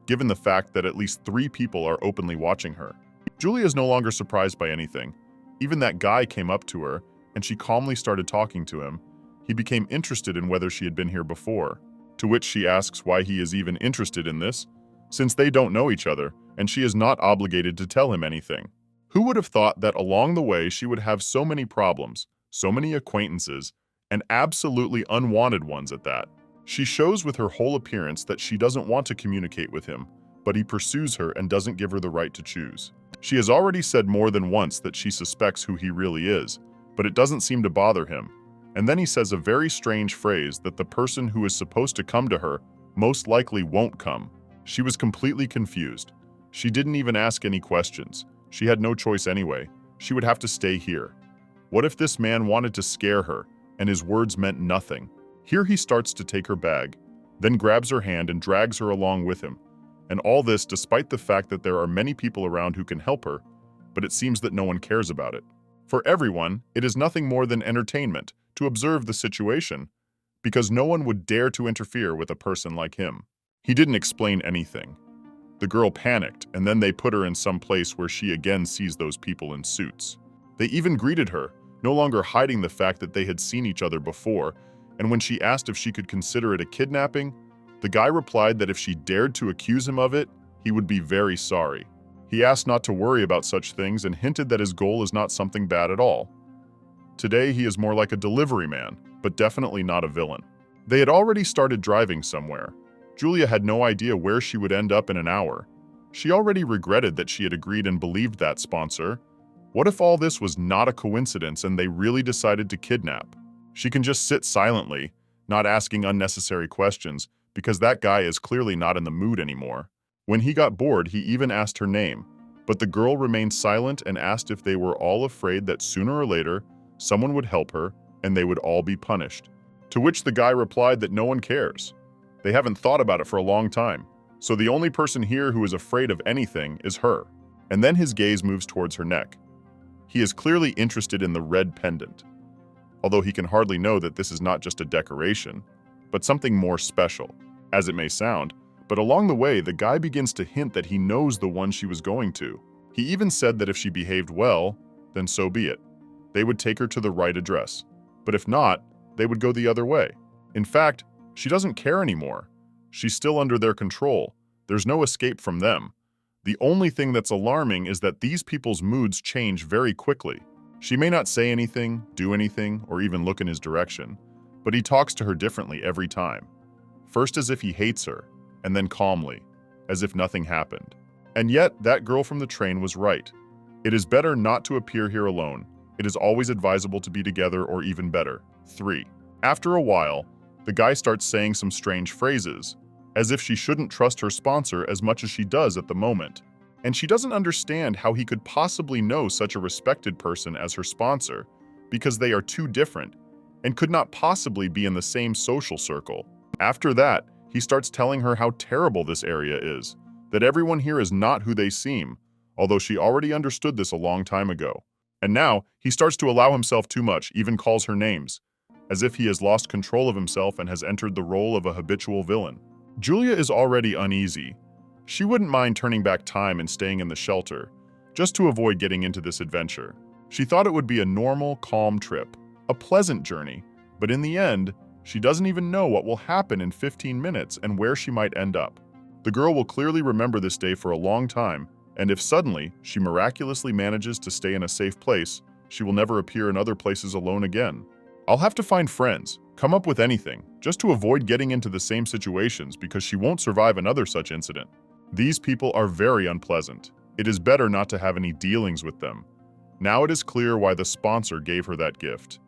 given the fact that at least 3 people are openly watching her. Julia is no longer surprised by anything. Even that guy came up to her, and she calmly started talking to him. He became interested in whether she had been here before, to which she asks why he is even interested in this, since they don't know each other, and she is not obligated to tell him anything. Who would have thought that along the way she would have so many problems, so many acquaintances, and absolutely unwanted ones at that? She shows with her whole appearance that she doesn't want to communicate with him, but he pursues her and doesn't give her the right to choose. She has already said more than once that she suspects who he really is, but it doesn't seem to bother him. And then he says a very strange phrase that the person who is supposed to come to her most likely won't come. She was completely confused. She didn't even ask any questions. She had no choice anyway. She would have to stay here. What if this man wanted to scare her, and his words meant nothing? Here he starts to take her bag, then grabs her hand and drags her along with him. And all this despite the fact that there are many people around who can help her, but it seems that no one cares about it. For everyone, it is nothing more than entertainment to observe the situation, because no one would dare to interfere with a person like him. He didn't explain anything. The girl panicked, and then they put her in some place where she again sees those people in suits. They even greeted her, no longer hiding the fact that they had seen each other before, and when she asked if she could consider it a kidnapping, the guy replied that if she dared to accuse him of it, he would be very sorry. He asked not to worry about such things and hinted that his goal is not something bad at all. Today, he is more like a delivery man, but definitely not a villain. They had already started driving somewhere. Julia had no idea where she would end up in an hour. She already regretted that she had agreed and believed that sponsor. What if all this was not a coincidence and they really decided to kidnap? She can just sit silently, not asking unnecessary questions, because that guy is clearly not in the mood anymore. When he got bored, he even asked her name, but the girl remained silent and asked if they were all afraid that sooner or later, someone would help her and they would all be punished. To which the guy replied that no one cares. They haven't thought about it for a long time, so the only person here who is afraid of anything is her. And then his gaze moves towards her neck. He is clearly interested in the red pendant, although he can hardly know that this is not just a decoration, but something more special, as it may sound. But along the way, the guy begins to hint that he knows the one she was going to. He even said that if she behaved well, then so be it. They would take her to the right address. But if not, they would go the other way. In fact, she doesn't care anymore. She's still under their control. There's no escape from them. The only thing that's alarming is that these people's moods change very quickly. She may not say anything, do anything, or even look in his direction, but he talks to her differently every time. First as if he hates her, and then calmly, as if nothing happened. And yet, that girl from the train was right. It is better not to appear here alone. It is always advisable to be together, or even better. 3. After a while, the guy starts saying some strange phrases, as if she shouldn't trust her sponsor as much as she does at the moment. And she doesn't understand how he could possibly know such a respected person as her sponsor, because they are too different, and could not possibly be in the same social circle. After that, he starts telling her how terrible this area is, that everyone here is not who they seem, although she already understood this a long time ago. And now, he starts to allow himself too much, even calls her names, as if he has lost control of himself and has entered the role of a habitual villain. Julia is already uneasy. She wouldn't mind turning back time and staying in the shelter, just to avoid getting into this adventure. She thought it would be a normal, calm trip, a pleasant journey, but in the end, she doesn't even know what will happen in 15 minutes and where she might end up. The girl will clearly remember this day for a long time, and if suddenly she miraculously manages to stay in a safe place, she will never appear in other places alone again. I'll have to find friends, come up with anything, just to avoid getting into the same situations because she won't survive another such incident. These people are very unpleasant. It is better not to have any dealings with them. Now it is clear why the sponsor gave her that gift.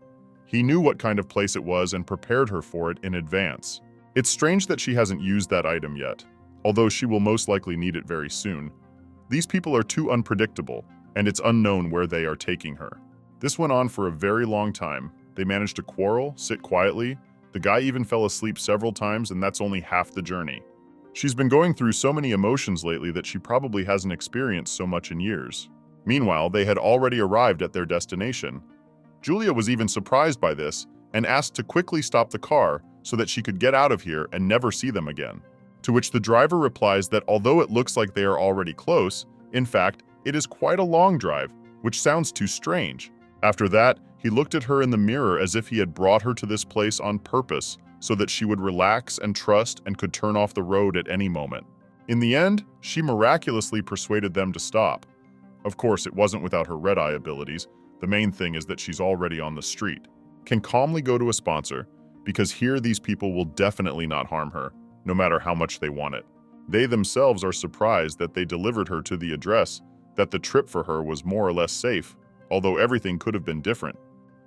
He knew what kind of place it was and prepared her for it in advance. It's strange that she hasn't used that item yet, although she will most likely need it very soon. These people are too unpredictable, and it's unknown where they are taking her. This went on for a very long time. They managed to quarrel, sit quietly. The guy even fell asleep several times, and that's only half the journey. She's been going through so many emotions lately that she probably hasn't experienced so much in years. Meanwhile, they had already arrived at their destination. Julia was even surprised by this and asked to quickly stop the car so that she could get out of here and never see them again. To which the driver replies that although it looks like they are already close, in fact, it is quite a long drive, which sounds too strange. After that, he looked at her in the mirror as if he had brought her to this place on purpose so that she would relax and trust and could turn off the road at any moment. In the end, she miraculously persuaded them to stop. Of course, it wasn't without her red-eye abilities. The main thing is that she's already on the street. Can calmly go to a sponsor, because here these people will definitely not harm her, no matter how much they want it. They themselves are surprised that they delivered her to the address, that the trip for her was more or less safe, although everything could have been different.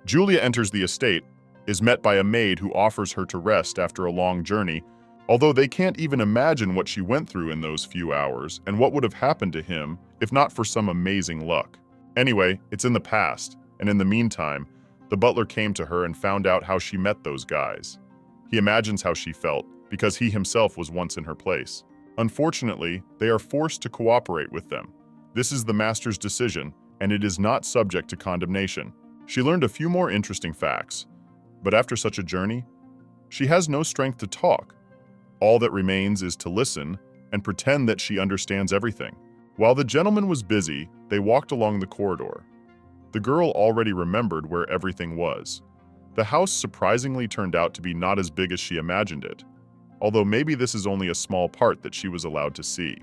Julia enters the estate, is met by a maid who offers her to rest after a long journey, although they can't even imagine what she went through in those few hours and what would have happened to him if not for some amazing luck. Anyway, it's in the past, and in the meantime, the butler came to her and found out how she met those guys. He imagines how she felt, because he himself was once in her place. Unfortunately, they are forced to cooperate with them. This is the master's decision, and it is not subject to condemnation. She learned a few more interesting facts, but after such a journey, she has no strength to talk. All that remains is to listen and pretend that she understands everything. While the gentleman was busy, they walked along the corridor. The girl already remembered where everything was. The house surprisingly turned out to be not as big as she imagined it, although maybe this is only a small part that she was allowed to see.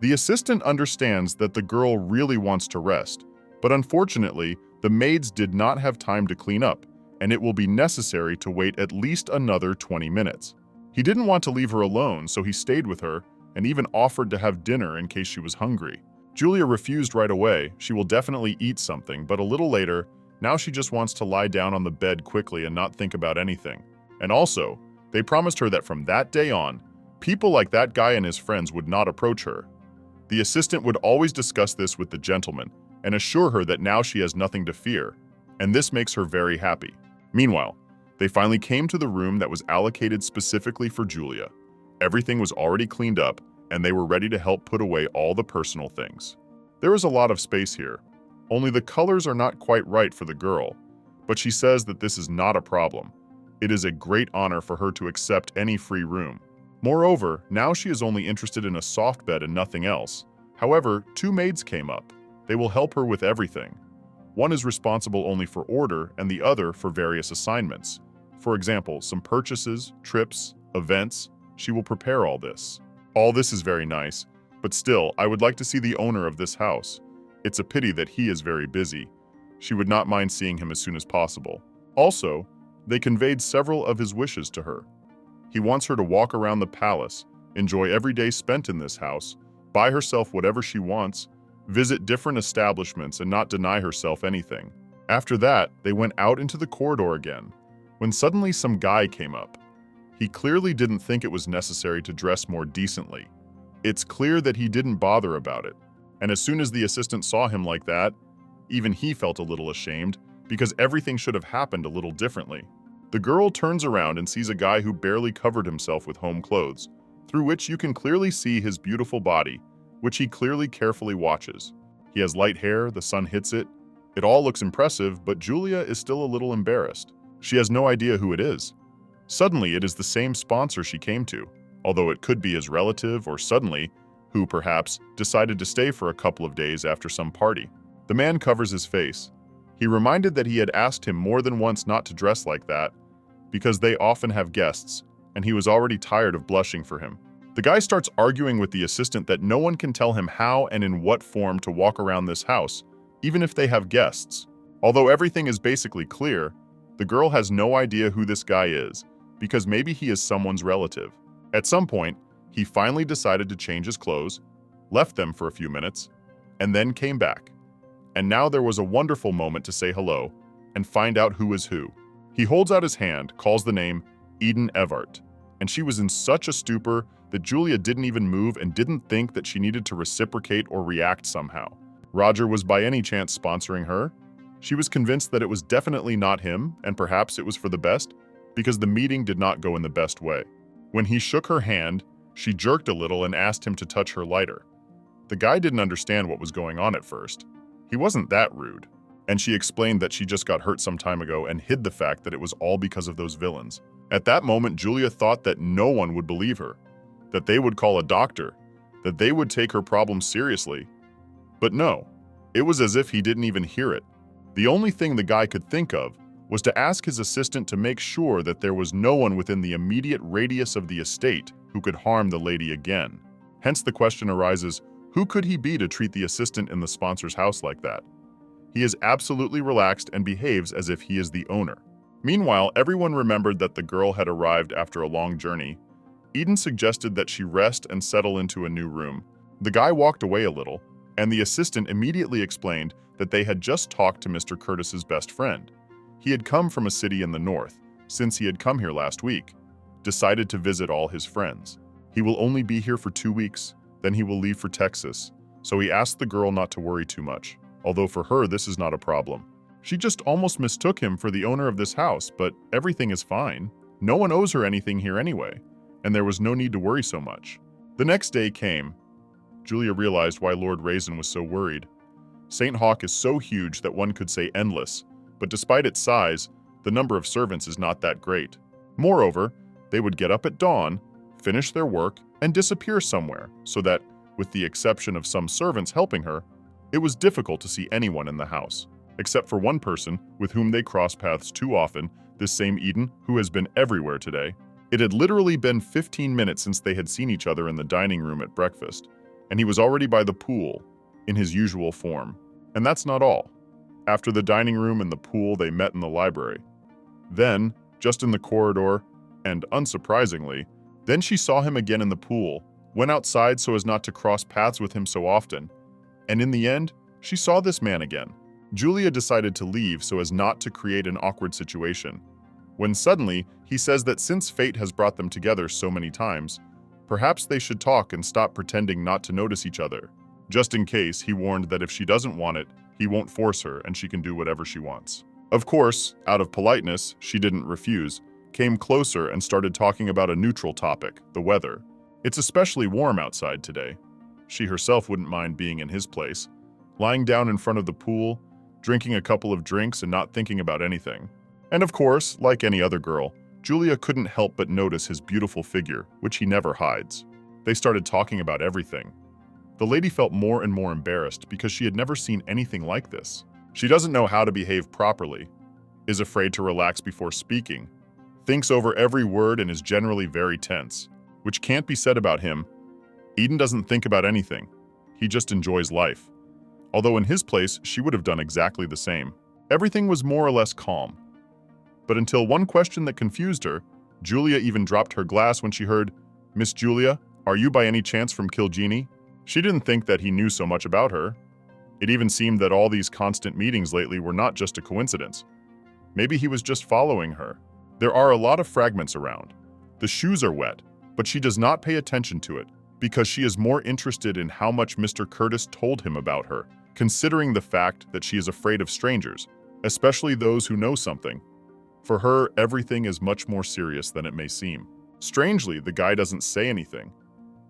The assistant understands that the girl really wants to rest, but unfortunately, The maids did not have time to clean up, and it will be necessary to wait at least another 20 minutes. He didn't want to leave her alone, so he stayed with her and even offered to have dinner in case she was hungry. Julia refused right away. She will definitely eat something, but a little later, now she just wants to lie down on the bed quickly and not think about anything. And also, they promised her that from that day on, people like that guy and his friends would not approach her. The assistant would always discuss this with the gentleman and assure her that now she has nothing to fear, and this makes her very happy. Meanwhile, they finally came to the room that was allocated specifically for Julia. Everything was already cleaned up, and they were ready to help put away all the personal things. There is a lot of space here, only the colors are not quite right for the girl, but she says that this is not a problem. It is a great honor for her to accept any free room. Moreover, now she is only interested in a soft bed and nothing else. However, 2 maids came up. They will help her with everything. One is responsible only for order and the other for various assignments. For example, some purchases, trips, events. She will prepare all this. All this is very nice, but still, I would like to see the owner of this house. It's a pity that he is very busy. She would not mind seeing him as soon as possible. Also, they conveyed several of his wishes to her. He wants her to walk around the palace, enjoy every day spent in this house, buy herself whatever she wants, visit different establishments and not deny herself anything. After that, they went out into the corridor again, when suddenly some guy came up. He clearly didn't think it was necessary to dress more decently. It's clear that he didn't bother about it, and as soon as the assistant saw him like that, even he felt a little ashamed because everything should have happened a little differently. The girl turns around and sees a guy who barely covered himself with home clothes, through which you can clearly see his beautiful body, which he clearly carefully watches. He has light hair, the sun hits it. It all looks impressive, but Julia is still a little embarrassed. She has no idea who it is. Suddenly, it is the same sponsor she came to, although it could be his relative or suddenly, who perhaps decided to stay for a couple of days after some party. The man covers his face. He reminded that he had asked him more than once not to dress like that, because they often have guests, and he was already tired of blushing for him. The guy starts arguing with the assistant that no one can tell him how and in what form to walk around this house, even if they have guests. Although everything is basically clear, the girl has no idea who this guy is, because maybe he is someone's relative. At some point, he finally decided to change his clothes, left them for a few minutes, and then came back. And now there was a wonderful moment to say hello and find out who is who. He holds out his hand, calls the name Eden Evart, and she was in such a stupor that Julia didn't even move and didn't think that she needed to reciprocate or react somehow. Roger was by any chance sponsoring her? She was convinced that it was definitely not him, and perhaps it was for the best, because the meeting did not go in the best way. When he shook her hand, she jerked a little and asked him to touch her lighter. The guy didn't understand what was going on at first. He wasn't that rude. And she explained that she just got hurt some time ago and hid the fact that it was all because of those villains. At that moment, Julia thought that no one would believe her, that they would call a doctor, that they would take her problems seriously. But no, it was as if he didn't even hear it. The only thing the guy could think of was to ask his assistant to make sure that there was no one within the immediate radius of the estate who could harm the lady again. Hence the question arises, who could he be to treat the assistant in the sponsor's house like that? He is absolutely relaxed and behaves as if he is the owner. Meanwhile, everyone remembered that the girl had arrived after a long journey. Eden suggested that she rest and settle into a new room. The guy walked away a little, and the assistant immediately explained that they had just talked to Mr. Curtis's best friend. He had come from a city in the north, since he had come here last week, decided to visit all his friends. He will only be here for 2 weeks, then he will leave for Texas, so he asked the girl not to worry too much. Although for her, this is not a problem. She just almost mistook him for the owner of this house, but everything is fine. No one owes her anything here anyway, and there was no need to worry so much. The next day came. Julia realized why Lord Raisin was so worried. St. Hawk is so huge that one could say endless, but despite its size, the number of servants is not that great. Moreover, they would get up at dawn, finish their work, and disappear somewhere, so that, with the exception of some servants helping her, it was difficult to see anyone in the house, except for one person with whom they cross paths too often, this same Eden, who has been everywhere today. It had literally been 15 minutes since they had seen each other in the dining room at breakfast, and he was already by the pool, in his usual form. And that's not all. After the dining room and the pool, they met in the library. Then, just in the corridor, and unsurprisingly, then she saw him again in the pool, went outside so as not to cross paths with him so often, and in the end, she saw this man again. Julia decided to leave so as not to create an awkward situation, when suddenly he says that since fate has brought them together so many times, perhaps they should talk and stop pretending not to notice each other. Just in case, he warned that if she doesn't want it, he won't force her and she can do whatever she wants. Of course, out of politeness, she didn't refuse, came closer and started talking about a neutral topic, the weather. It's especially warm outside today. She herself wouldn't mind being in his place, lying down in front of the pool, drinking a couple of drinks and not thinking about anything. And of course, like any other girl, Julia couldn't help but notice his beautiful figure, which he never hides. They started talking about everything. The lady felt more and more embarrassed because she had never seen anything like this. She doesn't know how to behave properly, is afraid to relax before speaking, thinks over every word and is generally very tense, which can't be said about him. Eden doesn't think about anything. He just enjoys life. Although in his place, she would have done exactly the same. Everything was more or less calm. But until one question that confused her, Julia even dropped her glass when she heard, "Miss Julia, are you by any chance from Kilgini?" She didn't think that he knew so much about her. It even seemed that all these constant meetings lately were not just a coincidence. Maybe he was just following her. There are a lot of fragments around. The shoes are wet, but she does not pay attention to it because she is more interested in how much Mr. Curtis told him about her, considering the fact that she is afraid of strangers, especially those who know something. For her, everything is much more serious than it may seem. Strangely, the guy doesn't say anything.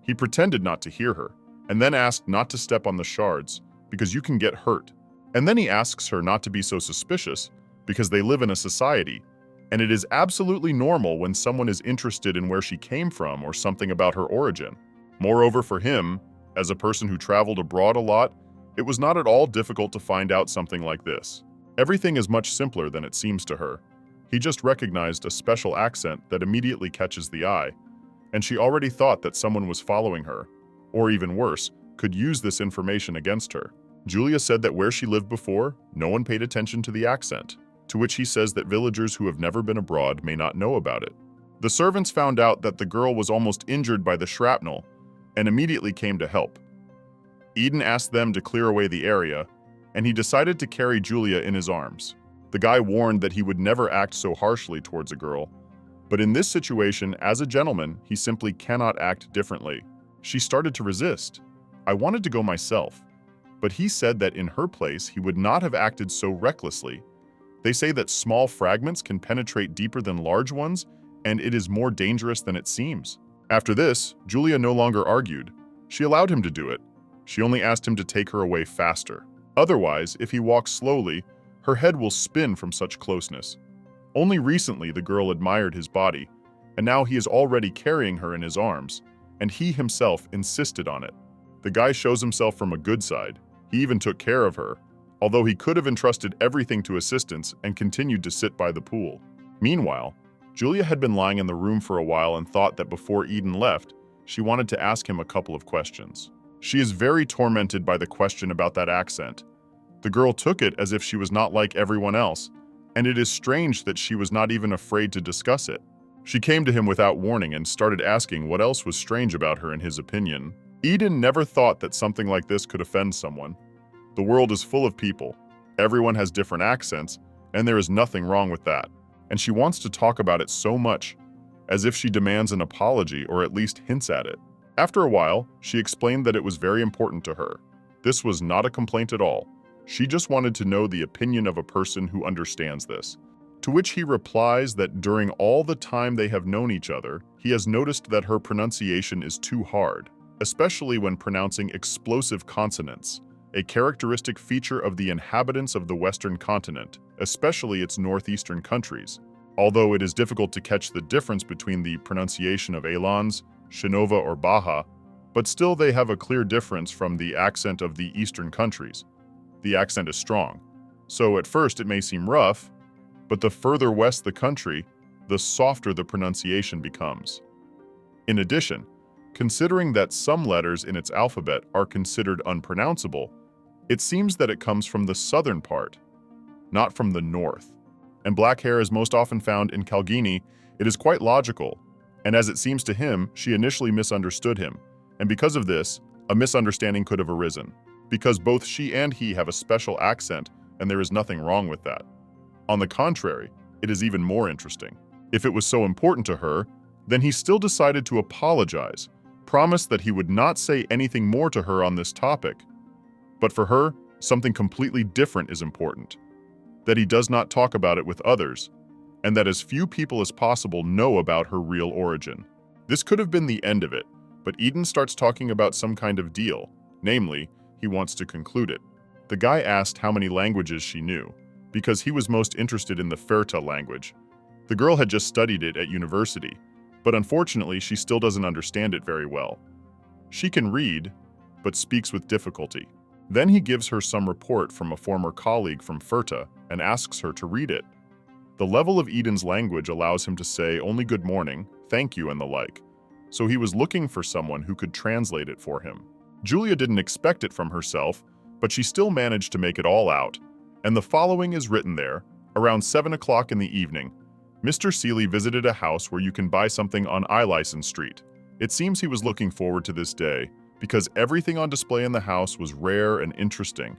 He pretended not to hear her, and then asked not to step on the shards, because you can get hurt. And then he asks her not to be so suspicious, because they live in a society, and it is absolutely normal when someone is interested in where she came from or something about her origin. Moreover, for him, as a person who traveled abroad a lot, it was not at all difficult to find out something like this. Everything is much simpler than it seems to her. He just recognized a special accent that immediately catches the eye, and she already thought that someone was following her, or even worse, could use this information against her. Julia said that where she lived before, no one paid attention to the accent, to which he says that villagers who have never been abroad may not know about it. The servants found out that the girl was almost injured by the shrapnel and immediately came to help. Eden asked them to clear away the area, and he decided to carry Julia in his arms. The guy warned that he would never act so harshly towards a girl, but in this situation, as a gentleman, he simply cannot act differently. She started to resist. I wanted to go myself, but he said that in her place, he would not have acted so recklessly. They say that small fragments can penetrate deeper than large ones, and it is more dangerous than it seems. After this, Julia no longer argued. She allowed him to do it. She only asked him to take her away faster. Otherwise, if he walks slowly, her head will spin from such closeness. Only recently the girl admired his body, and now he is already carrying her in his arms, and he himself insisted on it. The guy shows himself from a good side. He even took care of her, although he could have entrusted everything to assistants and continued to sit by the pool. Meanwhile, Julia had been lying in the room for a while and thought that before Eden left, she wanted to ask him a couple of questions. She is very tormented by the question about that accent. The girl took it as if she was not like everyone else, and it is strange that she was not even afraid to discuss it. She came to him without warning and started asking what else was strange about her in his opinion. Eden never thought that something like this could offend someone. The world is full of people. Everyone has different accents, and there is nothing wrong with that. And she wants to talk about it so much, as if she demands an apology or at least hints at it. After a while, she explained that it was very important to her. This was not a complaint at all. She just wanted to know the opinion of a person who understands this. To which he replies that during all the time they have known each other, he has noticed that her pronunciation is too hard, especially when pronouncing explosive consonants, a characteristic feature of the inhabitants of the Western continent, especially its northeastern countries. Although it is difficult to catch the difference between the pronunciation of Elans, Shinova, or Baja, but still they have a clear difference from the accent of the eastern countries. The accent is strong, so at first it may seem rough, but the further west the country, the softer the pronunciation becomes. In addition, considering that some letters in its alphabet are considered unpronounceable, it seems that it comes from the southern part, not from the north. And black hair is most often found in Kalgini. It is quite logical, and as it seems to him, she initially misunderstood him, and because of this, a misunderstanding could have arisen, because both she and he have a special accent, and there is nothing wrong with that. On the contrary, it is even more interesting. If it was so important to her, then he still decided to apologize, promised that he would not say anything more to her on this topic. But for her, something completely different is important, that he does not talk about it with others, and that as few people as possible know about her real origin. This could have been the end of it, but Eden starts talking about some kind of deal, namely, he wants to conclude it. The guy asked how many languages she knew, because he was most interested in the Ferta language. The girl had just studied it at university, but unfortunately she still doesn't understand it very well. She can read, but speaks with difficulty. Then he gives her some report from a former colleague from Ferta and asks her to read it. The level of Eden's language allows him to say only good morning, thank you, and the like, so he was looking for someone who could translate it for him. Julia didn't expect it from herself, but she still managed to make it all out, and the following is written there. Around 7 o'clock in the evening, Mr. Seeley visited a house where you can buy something on Eylicen Street. It seems he was looking forward to this day, because everything on display in the house was rare and interesting.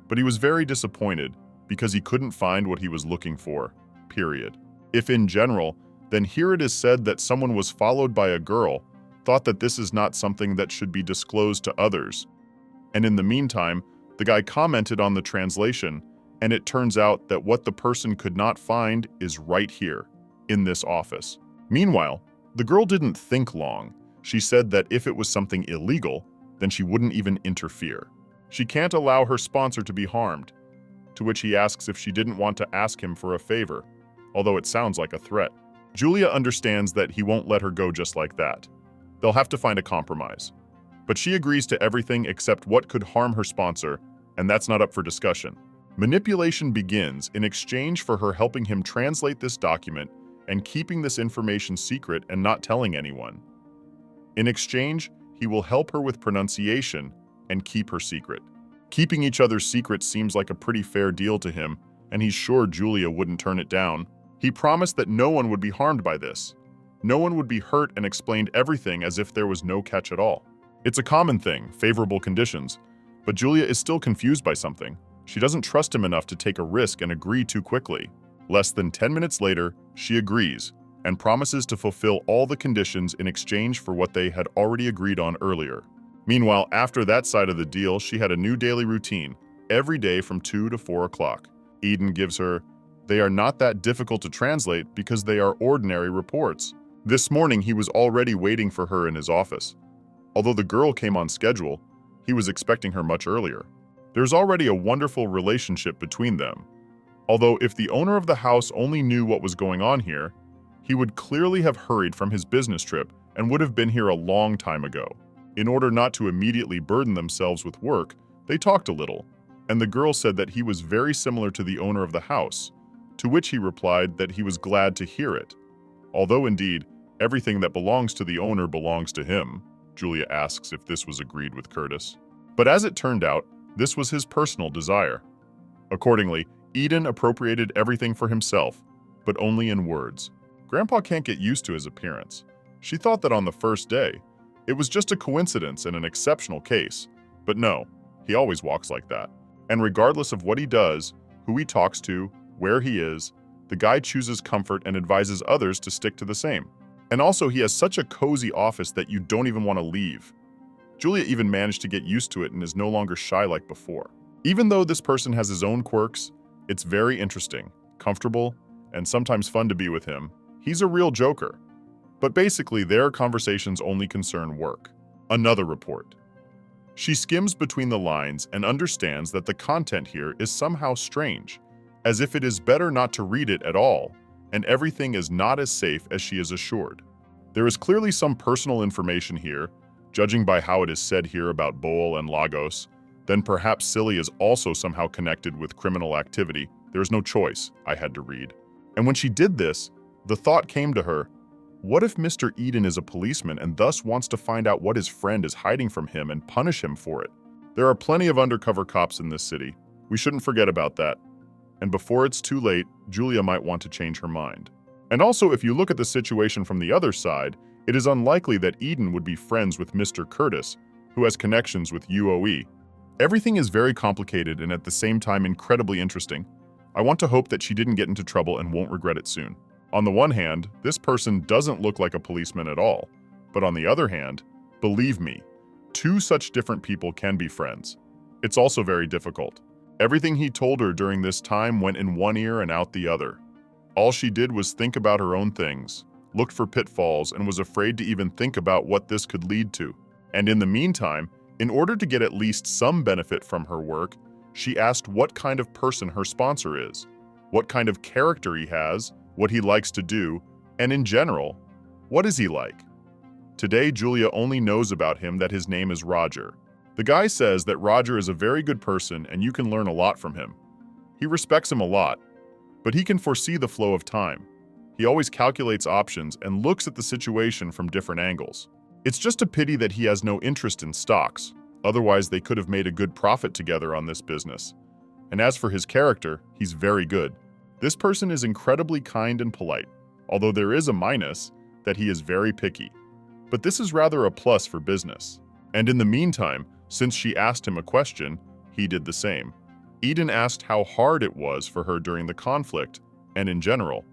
But he was very disappointed, because he couldn't find what he was looking for, period. If in general, then here it is said that someone was followed by a girl, thought that this is not something that should be disclosed to others. And in the meantime, the guy commented on the translation, and it turns out that what the person could not find is right here, in this office. Meanwhile, the girl didn't think long. She said that if it was something illegal, then she wouldn't even interfere. She can't allow her sponsor to be harmed, to which he asks if she didn't want to ask him for a favor, although it sounds like a threat. Julia understands that he won't let her go just like that. They'll have to find a compromise. But she agrees to everything except what could harm her sponsor, and that's not up for discussion. Manipulation begins in exchange for her helping him translate this document and keeping this information secret and not telling anyone. In exchange, he will help her with pronunciation and keep her secret. Keeping each other's secrets seems like a pretty fair deal to him, and he's sure Julia wouldn't turn it down. He promised that no one would be harmed by this. No one would be hurt, and explained everything as if there was no catch at all. It's a common thing, favorable conditions, but Julia is still confused by something. She doesn't trust him enough to take a risk and agree too quickly. Less than 10 minutes later, she agrees and promises to fulfill all the conditions in exchange for what they had already agreed on earlier. Meanwhile, after that side of the deal, she had a new daily routine, every day from 2 to 4 o'clock. Eden gives her, they are not that difficult to translate because they are ordinary reports. This morning, he was already waiting for her in his office. Although the girl came on schedule, he was expecting her much earlier. There's already a wonderful relationship between them. Although if the owner of the house only knew what was going on here, he would clearly have hurried from his business trip and would have been here a long time ago. In order not to immediately burden themselves with work, they talked a little, and the girl said that he was very similar to the owner of the house, to which he replied that he was glad to hear it. Although indeed, everything that belongs to the owner belongs to him, Julia asks if this was agreed with Curtis. But as it turned out, this was his personal desire. Accordingly, Eden appropriated everything for himself, but only in words. Grandpa can't get used to his appearance. She thought that on the first day, it was just a coincidence and an exceptional case. But no, he always walks like that. And regardless of what he does, who he talks to, where he is, the guy chooses comfort and advises others to stick to the same. And also, he has such a cozy office that you don't even want to leave. Julia even managed to get used to it and is no longer shy like before. Even though this person has his own quirks, it's very interesting, comfortable, and sometimes fun to be with him. He's a real joker. But basically, their conversations only concern work. Another report. She skims between the lines and understands that the content here is somehow strange, as if it is better not to read it at all, and everything is not as safe as she is assured. There is clearly some personal information here, judging by how it is said here about Boal and Lagos. Then perhaps Silly is also somehow connected with criminal activity. There is no choice, I had to read. And when she did this, the thought came to her, what if Mr. Eden is a policeman and thus wants to find out what his friend is hiding from him and punish him for it? There are plenty of undercover cops in this city. We shouldn't forget about that. and before it's too late, Julia might want to change her mind. And also, if you look at the situation from the other side, it is unlikely that Eden would be friends with Mr. Curtis, who has connections with UOE. Everything is very complicated and at the same time incredibly interesting. I want to hope that she didn't get into trouble and won't regret it soon. On the one hand, this person doesn't look like a policeman at all. But on the other hand, believe me, two such different people can be friends. It's also very difficult. Everything he told her during this time went in one ear and out the other. All she did was think about her own things, looked for pitfalls, and was afraid to even think about what this could lead to. And in the meantime, in order to get at least some benefit from her work, she asked what kind of person her sponsor is, what kind of character he has, what he likes to do, and in general, what is he like? Today, Julia only knows about him that his name is Roger. The guy says that Roger is a very good person and you can learn a lot from him. He respects him a lot, but he can foresee the flow of time. He always calculates options and looks at the situation from different angles. It's just a pity that he has no interest in stocks, otherwise they could have made a good profit together on this business. And as for his character, he's very good. This person is incredibly kind and polite, although there is a minus, that he is very picky. But this is rather a plus for business. And in the meantime, since she asked him a question, he did the same. Eden asked how hard it was for her during the conflict, and in general,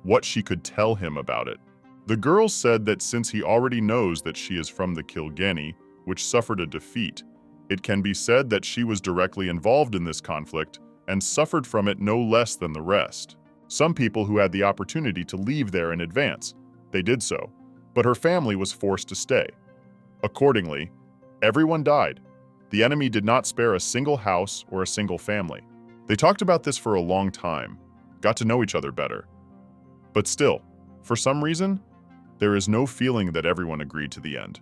what she could tell him about it. The girl said that since he already knows that she is from the Kilkenny, which suffered a defeat, it can be said that she was directly involved in this conflict and suffered from it no less than the rest. Some people who had the opportunity to leave there in advance, they did so, but her family was forced to stay. Accordingly, everyone died. The enemy did not spare a single house or a single family. They talked about this for a long time, got to know each other better. But still, for some reason, there is no feeling that everyone agreed to the end.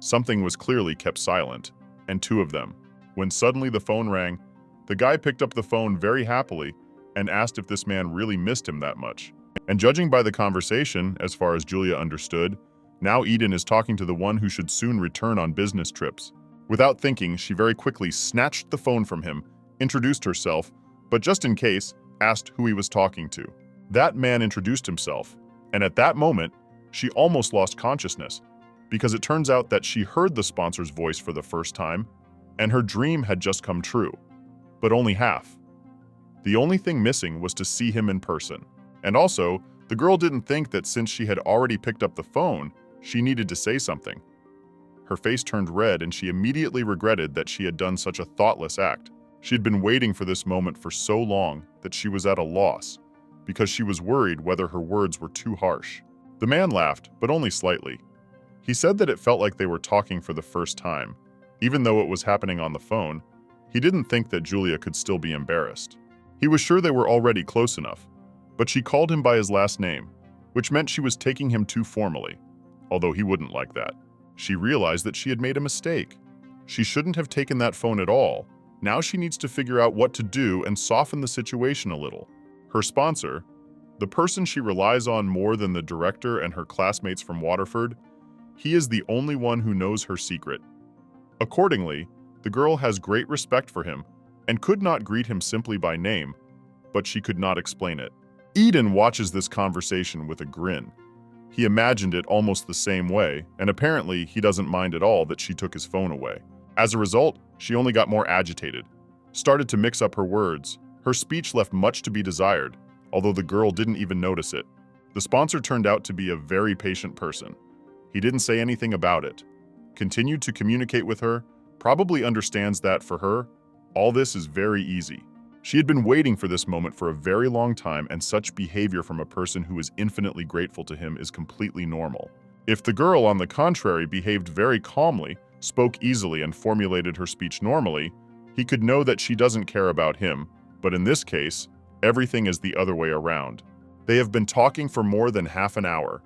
Something was clearly kept silent, and two of them. When suddenly the phone rang, the guy picked up the phone very happily and asked if this man really missed him that much. And judging by the conversation, as far as Julia understood, now Eden is talking to the one who should soon return on business trips. Without thinking, she very quickly snatched the phone from him, introduced herself, but just in case, asked who he was talking to. That man introduced himself, and at that moment, she almost lost consciousness, because it turns out that she heard the sponsor's voice for the first time, and her dream had just come true, but only half. The only thing missing was to see him in person. And also, the girl didn't think that since she had already picked up the phone, she needed to say something. Her face turned red and she immediately regretted that she had done such a thoughtless act. She had been waiting for this moment for so long that she was at a loss, because she was worried whether her words were too harsh. The man laughed, but only slightly. He said that it felt like they were talking for the first time. Even though it was happening on the phone, he didn't think that Julia could still be embarrassed. He was sure they were already close enough, but she called him by his last name, which meant she was taking him too formally, although he wouldn't like that. She realized that she had made a mistake. She shouldn't have taken that phone at all. Now she needs to figure out what to do and soften the situation a little. Her sponsor, the person she relies on more than the director and her classmates from Waterford, he is the only one who knows her secret. Accordingly, the girl has great respect for him and could not greet him simply by name, but she could not explain it. Eden watches this conversation with a grin. He imagined it almost the same way, and apparently he doesn't mind at all that she took his phone away. As a result, she only got more agitated, started to mix up her words. Her speech left much to be desired, although the girl didn't even notice it. The sponsor turned out to be a very patient person. He didn't say anything about it, continued to communicate with her, probably understands that for her, all this is very easy. She had been waiting for this moment for a very long time, and such behavior from a person who is infinitely grateful to him is completely normal. If the girl, on the contrary, behaved very calmly, spoke easily, and formulated her speech normally, he could know that she doesn't care about him, but in this case, everything is the other way around. They have been talking for more than half an hour.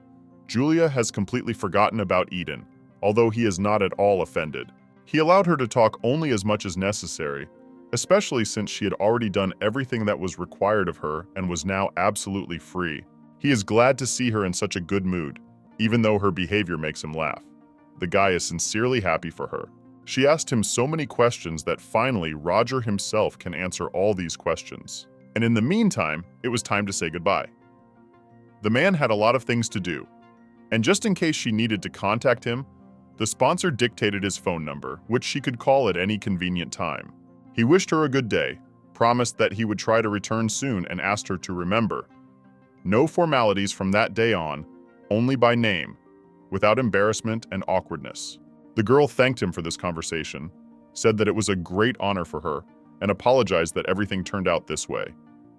Julia has completely forgotten about Eden, although he is not at all offended. He allowed her to talk only as much as necessary, especially since she had already done everything that was required of her and was now absolutely free. He is glad to see her in such a good mood, even though her behavior makes him laugh. The guy is sincerely happy for her. She asked him so many questions that finally Roger himself can answer all these questions. And in the meantime, it was time to say goodbye. The man had a lot of things to do, and just in case she needed to contact him, the sponsor dictated his phone number, which she could call at any convenient time. He wished her a good day, promised that he would try to return soon, and asked her to remember. No formalities from that day on, only by name, without embarrassment and awkwardness. The girl thanked him for this conversation, said that it was a great honor for her, and apologized that everything turned out this way.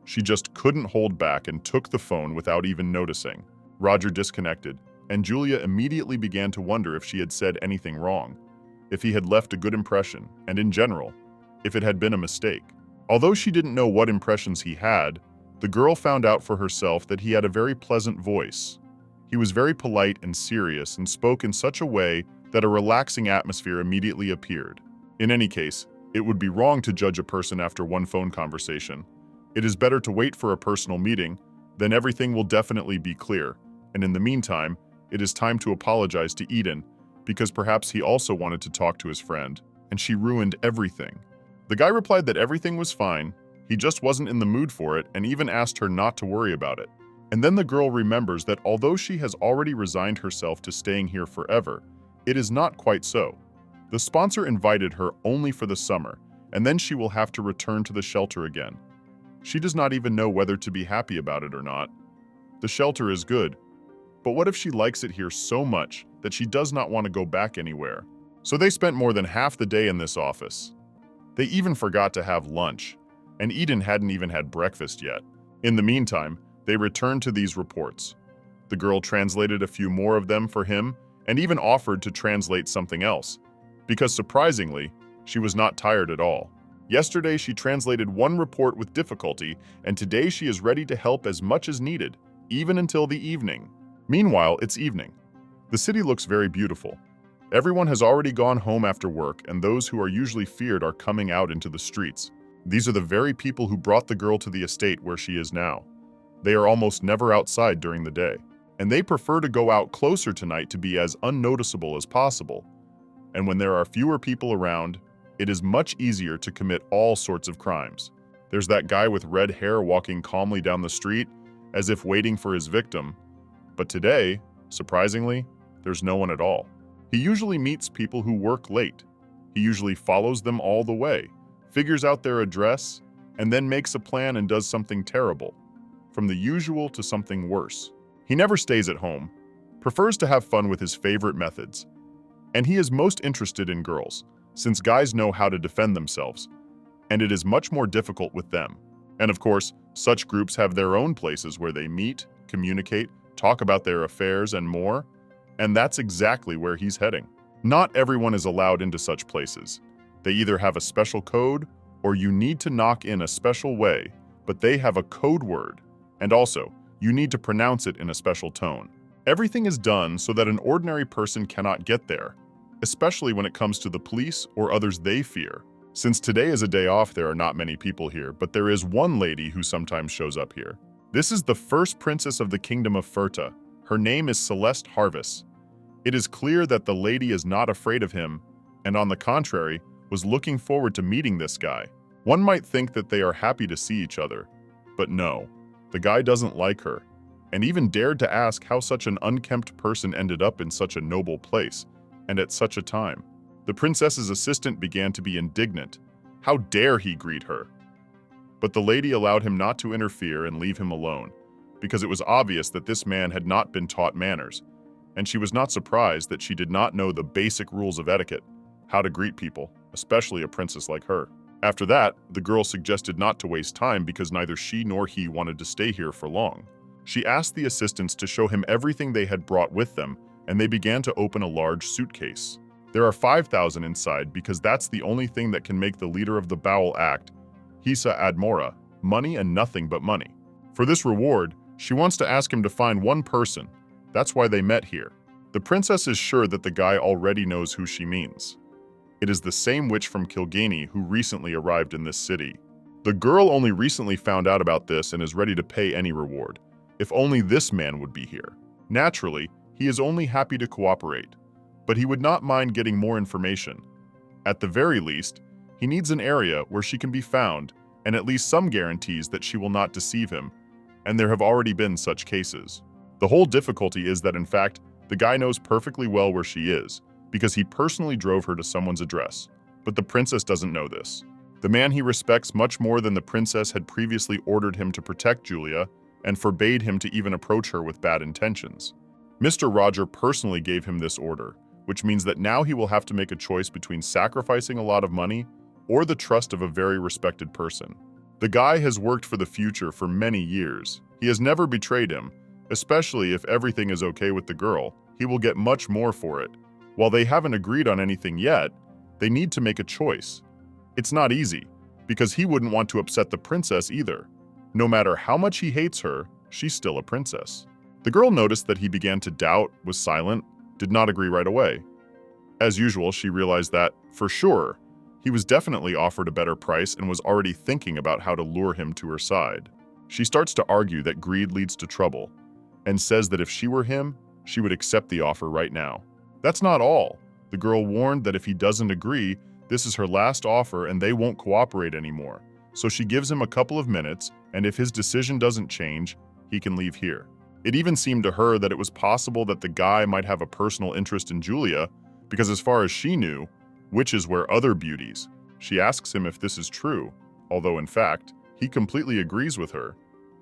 She just couldn't hold back and took the phone without even noticing. Roger disconnected, and Julia immediately began to wonder if she had said anything wrong, if he had left a good impression, and in general, if it had been a mistake. Although she didn't know what impressions he had, the girl found out for herself that he had a very pleasant voice. He was very polite and serious and spoke in such a way that a relaxing atmosphere immediately appeared. In any case, it would be wrong to judge a person after one phone conversation. It is better to wait for a personal meeting, then everything will definitely be clear. And in the meantime, it is time to apologize to Eden, because perhaps he also wanted to talk to his friend, and she ruined everything. The guy replied that everything was fine, he just wasn't in the mood for it, and even asked her not to worry about it. And then the girl remembers that although she has already resigned herself to staying here forever, it is not quite so. The sponsor invited her only for the summer, and then she will have to return to the shelter again. She does not even know whether to be happy about it or not. The shelter is good, but what if she likes it here so much that she does not want to go back anywhere? So they spent more than half the day in this office. They even forgot to have lunch, and Eden hadn't even had breakfast yet. In the meantime, they returned to these reports. The girl translated a few more of them for him and even offered to translate something else, because surprisingly, she was not tired at all. Yesterday, she translated one report with difficulty, and today she is ready to help as much as needed, even until the evening. Meanwhile, it's evening. The city looks very beautiful. Everyone has already gone home after work, and those who are usually feared are coming out into the streets. These are the very people who brought the girl to the estate where she is now. They are almost never outside during the day, and they prefer to go out closer tonight to be as unnoticeable as possible. And when there are fewer people around, it is much easier to commit all sorts of crimes. There's that guy with red hair walking calmly down the street, as if waiting for his victim. But today, surprisingly, there's no one at all. He usually meets people who work late. He usually follows them all the way, figures out their address, and then makes a plan and does something terrible, from the usual to something worse. He never stays at home, prefers to have fun with his favorite methods, and he is most interested in girls, since guys know how to defend themselves, and it is much more difficult with them. And of course, such groups have their own places where they meet, communicate, talk about their affairs, and more, and that's exactly where he's heading. Not everyone is allowed into such places. They either have a special code, or you need to knock in a special way, but they have a code word, and also, you need to pronounce it in a special tone. Everything is done so that an ordinary person cannot get there, especially when it comes to the police or others they fear. Since today is a day off, there are not many people here, but there is one lady who sometimes shows up here. This is the first princess of the kingdom of Furta. Her name is Celeste Harvest. It is clear that the lady is not afraid of him, and on the contrary, was looking forward to meeting this guy. One might think that they are happy to see each other, but no, the guy doesn't like her, and even dared to ask how such an unkempt person ended up in such a noble place, and at such a time. The princess's assistant began to be indignant. How dare he greet her? But the lady allowed him not to interfere and leave him alone, because it was obvious that this man had not been taught manners, and she was not surprised that she did not know the basic rules of etiquette, how to greet people, especially a princess like her. After that, the girl suggested not to waste time because neither she nor he wanted to stay here for long. She asked the assistants to show him everything they had brought with them, and they began to open a large suitcase. There are 5,000 inside because that's the only thing that can make the leader of the bowel act, Hisa Admora, money and nothing but money. For this reward, she wants to ask him to find one person. That's why they met here. The princess is sure that the guy already knows who she means. It is the same witch from Kilgany who recently arrived in this city. The girl only recently found out about this and is ready to pay any reward. If only this man would be here. Naturally, he is only happy to cooperate, but he would not mind getting more information. At the very least, he needs an area where she can be found, and at least some guarantees that she will not deceive him, and there have already been such cases. The whole difficulty is that, in fact, the guy knows perfectly well where she is, because he personally drove her to someone's address. But the princess doesn't know this. The man he respects much more than the princess had previously ordered him to protect Julia and forbade him to even approach her with bad intentions. Mr. Roger personally gave him this order, which means that now he will have to make a choice between sacrificing a lot of money or the trust of a very respected person. The guy has worked for the future for many years. He has never betrayed him, especially if everything is okay with the girl. He will get much more for it. While they haven't agreed on anything yet, they need to make a choice. It's not easy, because he wouldn't want to upset the princess either. No matter how much he hates her, she's still a princess. The girl noticed that he began to doubt, was silent, did not agree right away. As usual, she realized that, for sure, he was definitely offered a better price and was already thinking about how to lure him to her side. She starts to argue that greed leads to trouble, and says that if she were him, she would accept the offer right now. That's not all. The girl warned that if he doesn't agree, this is her last offer and they won't cooperate anymore. So she gives him a couple of minutes, and if his decision doesn't change, he can leave here. It even seemed to her that it was possible that the guy might have a personal interest in Julia, because as far as she knew, witches wear other beauties. She asks him if this is true, although in fact, he completely agrees with her.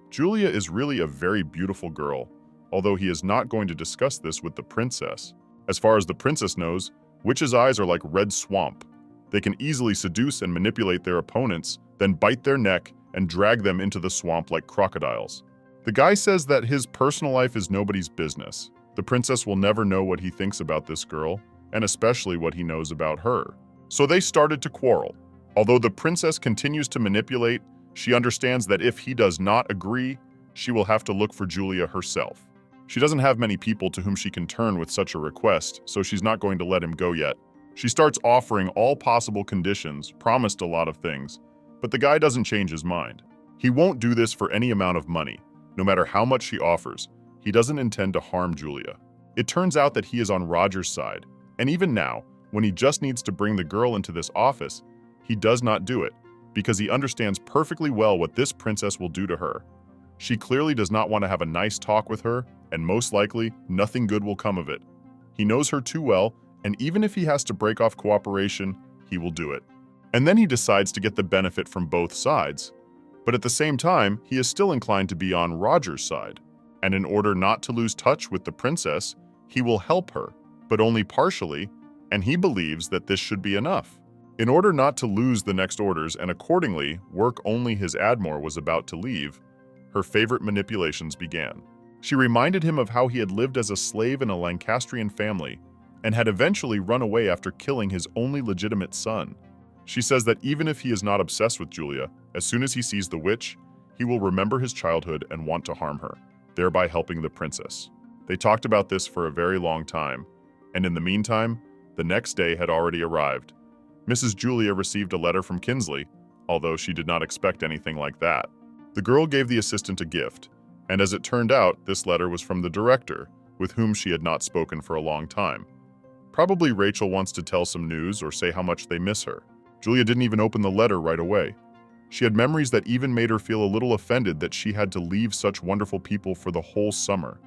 Julia is really a very beautiful girl, although he is not going to discuss this with the princess. As far as the princess knows, witches' eyes are like red swamp. They can easily seduce and manipulate their opponents, then bite their neck and drag them into the swamp like crocodiles. The guy says that his personal life is nobody's business. The princess will never know what he thinks about this girl, and especially what he knows about her. So they started to quarrel. Although the princess continues to manipulate, she understands that if he does not agree, she will have to look for Julia herself. She doesn't have many people to whom she can turn with such a request, so she's not going to let him go yet. She starts offering all possible conditions, promised a lot of things, but the guy doesn't change his mind. He won't do this for any amount of money. No matter how much she offers, he doesn't intend to harm Julia. It turns out that he is on Roger's side, and even now, when he just needs to bring the girl into this office, he does not do it, because he understands perfectly well what this princess will do to her. She clearly does not want to have a nice talk with her, and most likely, nothing good will come of it. He knows her too well, and even if he has to break off cooperation, he will do it. And then he decides to get the benefit from both sides. But at the same time, he is still inclined to be on Roger's side. And in order not to lose touch with the princess, he will help her, but only partially, and he believes that this should be enough. In order not to lose the next orders and accordingly work only his Admor was about to leave, her favorite manipulations began. She reminded him of how he had lived as a slave in a Lancastrian family and had eventually run away after killing his only legitimate son. She says that even if he is not obsessed with Julia, as soon as he sees the witch, he will remember his childhood and want to harm her, thereby helping the princess. They talked about this for a very long time, and in the meantime, the next day had already arrived. Mrs. Julia received a letter from Kinsley, although she did not expect anything like that. The girl gave the assistant a gift, and as it turned out, this letter was from the director, with whom she had not spoken for a long time. Probably Rachel wants to tell some news or say how much they miss her. Julia didn't even open the letter right away. She had memories that even made her feel a little offended that she had to leave such wonderful people for the whole summer.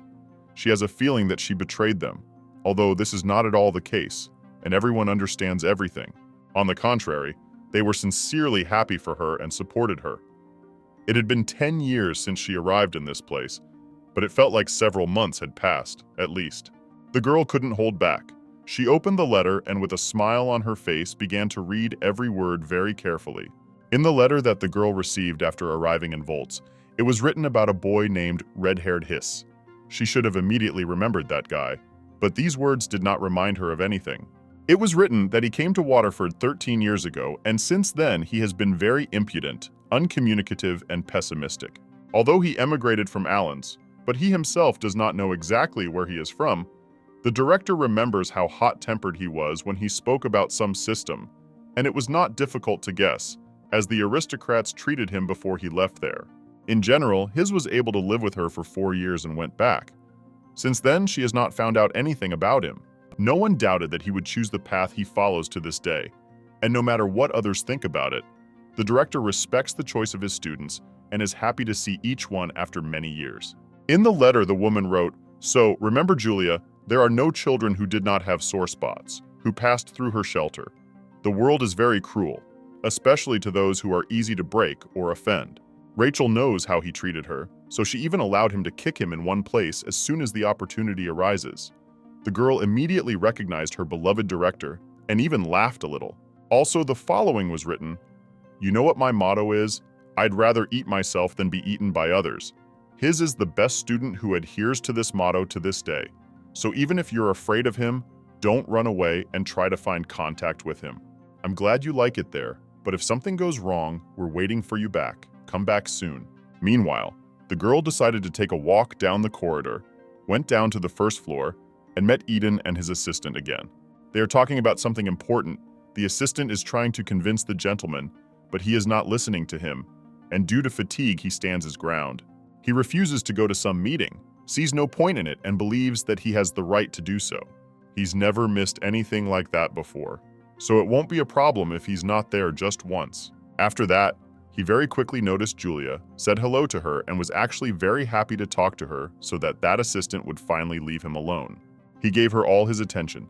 She has a feeling that she betrayed them, although this is not at all the case, and everyone understands everything. On the contrary, they were sincerely happy for her and supported her. It had been 10 years since she arrived in this place, but it felt like several months had passed, at least. The girl couldn't hold back. She opened the letter and with a smile on her face began to read every word very carefully. In the letter that the girl received after arriving in Volts, it was written about a boy named Red-Haired Hiss. She should have immediately remembered that guy, but these words did not remind her of anything. It was written that he came to Waterford 13 years ago, and since then he has been very impudent, uncommunicative, and pessimistic. Although he emigrated from Allen's, but he himself does not know exactly where he is from, the director remembers how hot-tempered he was when he spoke about some system, and it was not difficult to guess, as the aristocrats treated him before he left there. In general, His was able to live with her for 4 years and went back. Since then, she has not found out anything about him. No one doubted that he would choose the path he follows to this day, and no matter what others think about it, The director respects the choice of his students and is happy to see each one after many years. In the letter, the woman wrote, "So, remember Julia, there are no children who did not have sore spots, who passed through her shelter. The world is very cruel, especially to those who are easy to break or offend." Rachel knows how he treated her, so she even allowed him to kick him in one place as soon as the opportunity arises. The girl immediately recognized her beloved director and even laughed a little. Also, the following was written, "You know what my motto is? I'd rather eat myself than be eaten by others." His is the best student who adheres to this motto to this day. So even if you're afraid of him, don't run away and try to find contact with him. I'm glad you like it there, but if something goes wrong, we're waiting for you back. Come back soon. Meanwhile, the girl decided to take a walk down the corridor, went down to the first floor, and met Eden and his assistant again. They are talking about something important. The assistant is trying to convince the gentleman, but he is not listening to him, and due to fatigue, he stands his ground. He refuses to go to some meeting, sees no point in it, and believes that he has the right to do so. He's never missed anything like that before, so it won't be a problem if he's not there just once. After that, he very quickly noticed Julia, said hello to her, and was actually very happy to talk to her so that assistant would finally leave him alone. He gave her all his attention,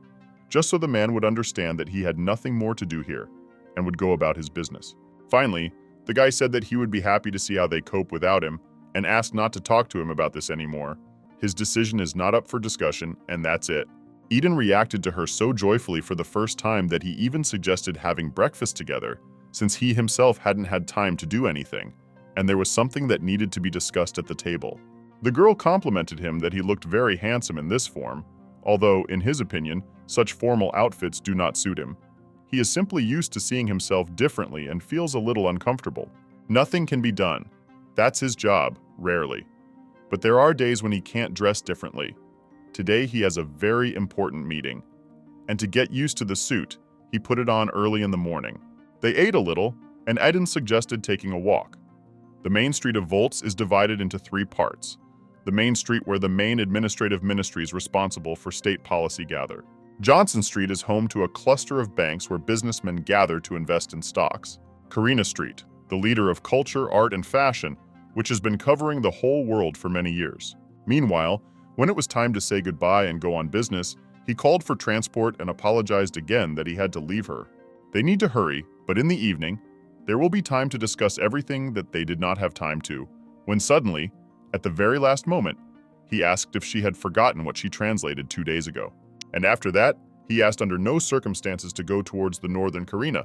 just so the man would understand that he had nothing more to do here and would go about his business. Finally, the guy said that he would be happy to see how they cope without him and asked not to talk to him about this anymore. His decision is not up for discussion, and that's it. Eden reacted to her so joyfully for the first time that he even suggested having breakfast together, since he himself hadn't had time to do anything, and there was something that needed to be discussed at the table. The girl complimented him that he looked very handsome in this form, although, in his opinion, such formal outfits do not suit him. He is simply used to seeing himself differently and feels a little uncomfortable. Nothing can be done. That's his job, rarely. But there are days when he can't dress differently. Today he has a very important meeting, and to get used to the suit, he put it on early in the morning. They ate a little, and Eden suggested taking a walk. The main street of Volts is divided into 3 parts. The main street where the main administrative ministries responsible for state policy gather. Johnson Street is home to a cluster of banks where businessmen gather to invest in stocks. Karina Street, the leader of culture, art, and fashion, which has been covering the whole world for many years. Meanwhile, when it was time to say goodbye and go on business, he called for transport and apologized again that he had to leave her. They need to hurry, but in the evening, there will be time to discuss everything that they did not have time to, when suddenly, at the very last moment, he asked if she had forgotten what she translated 2 days ago. And after that, he asked under no circumstances to go towards the northern Karina.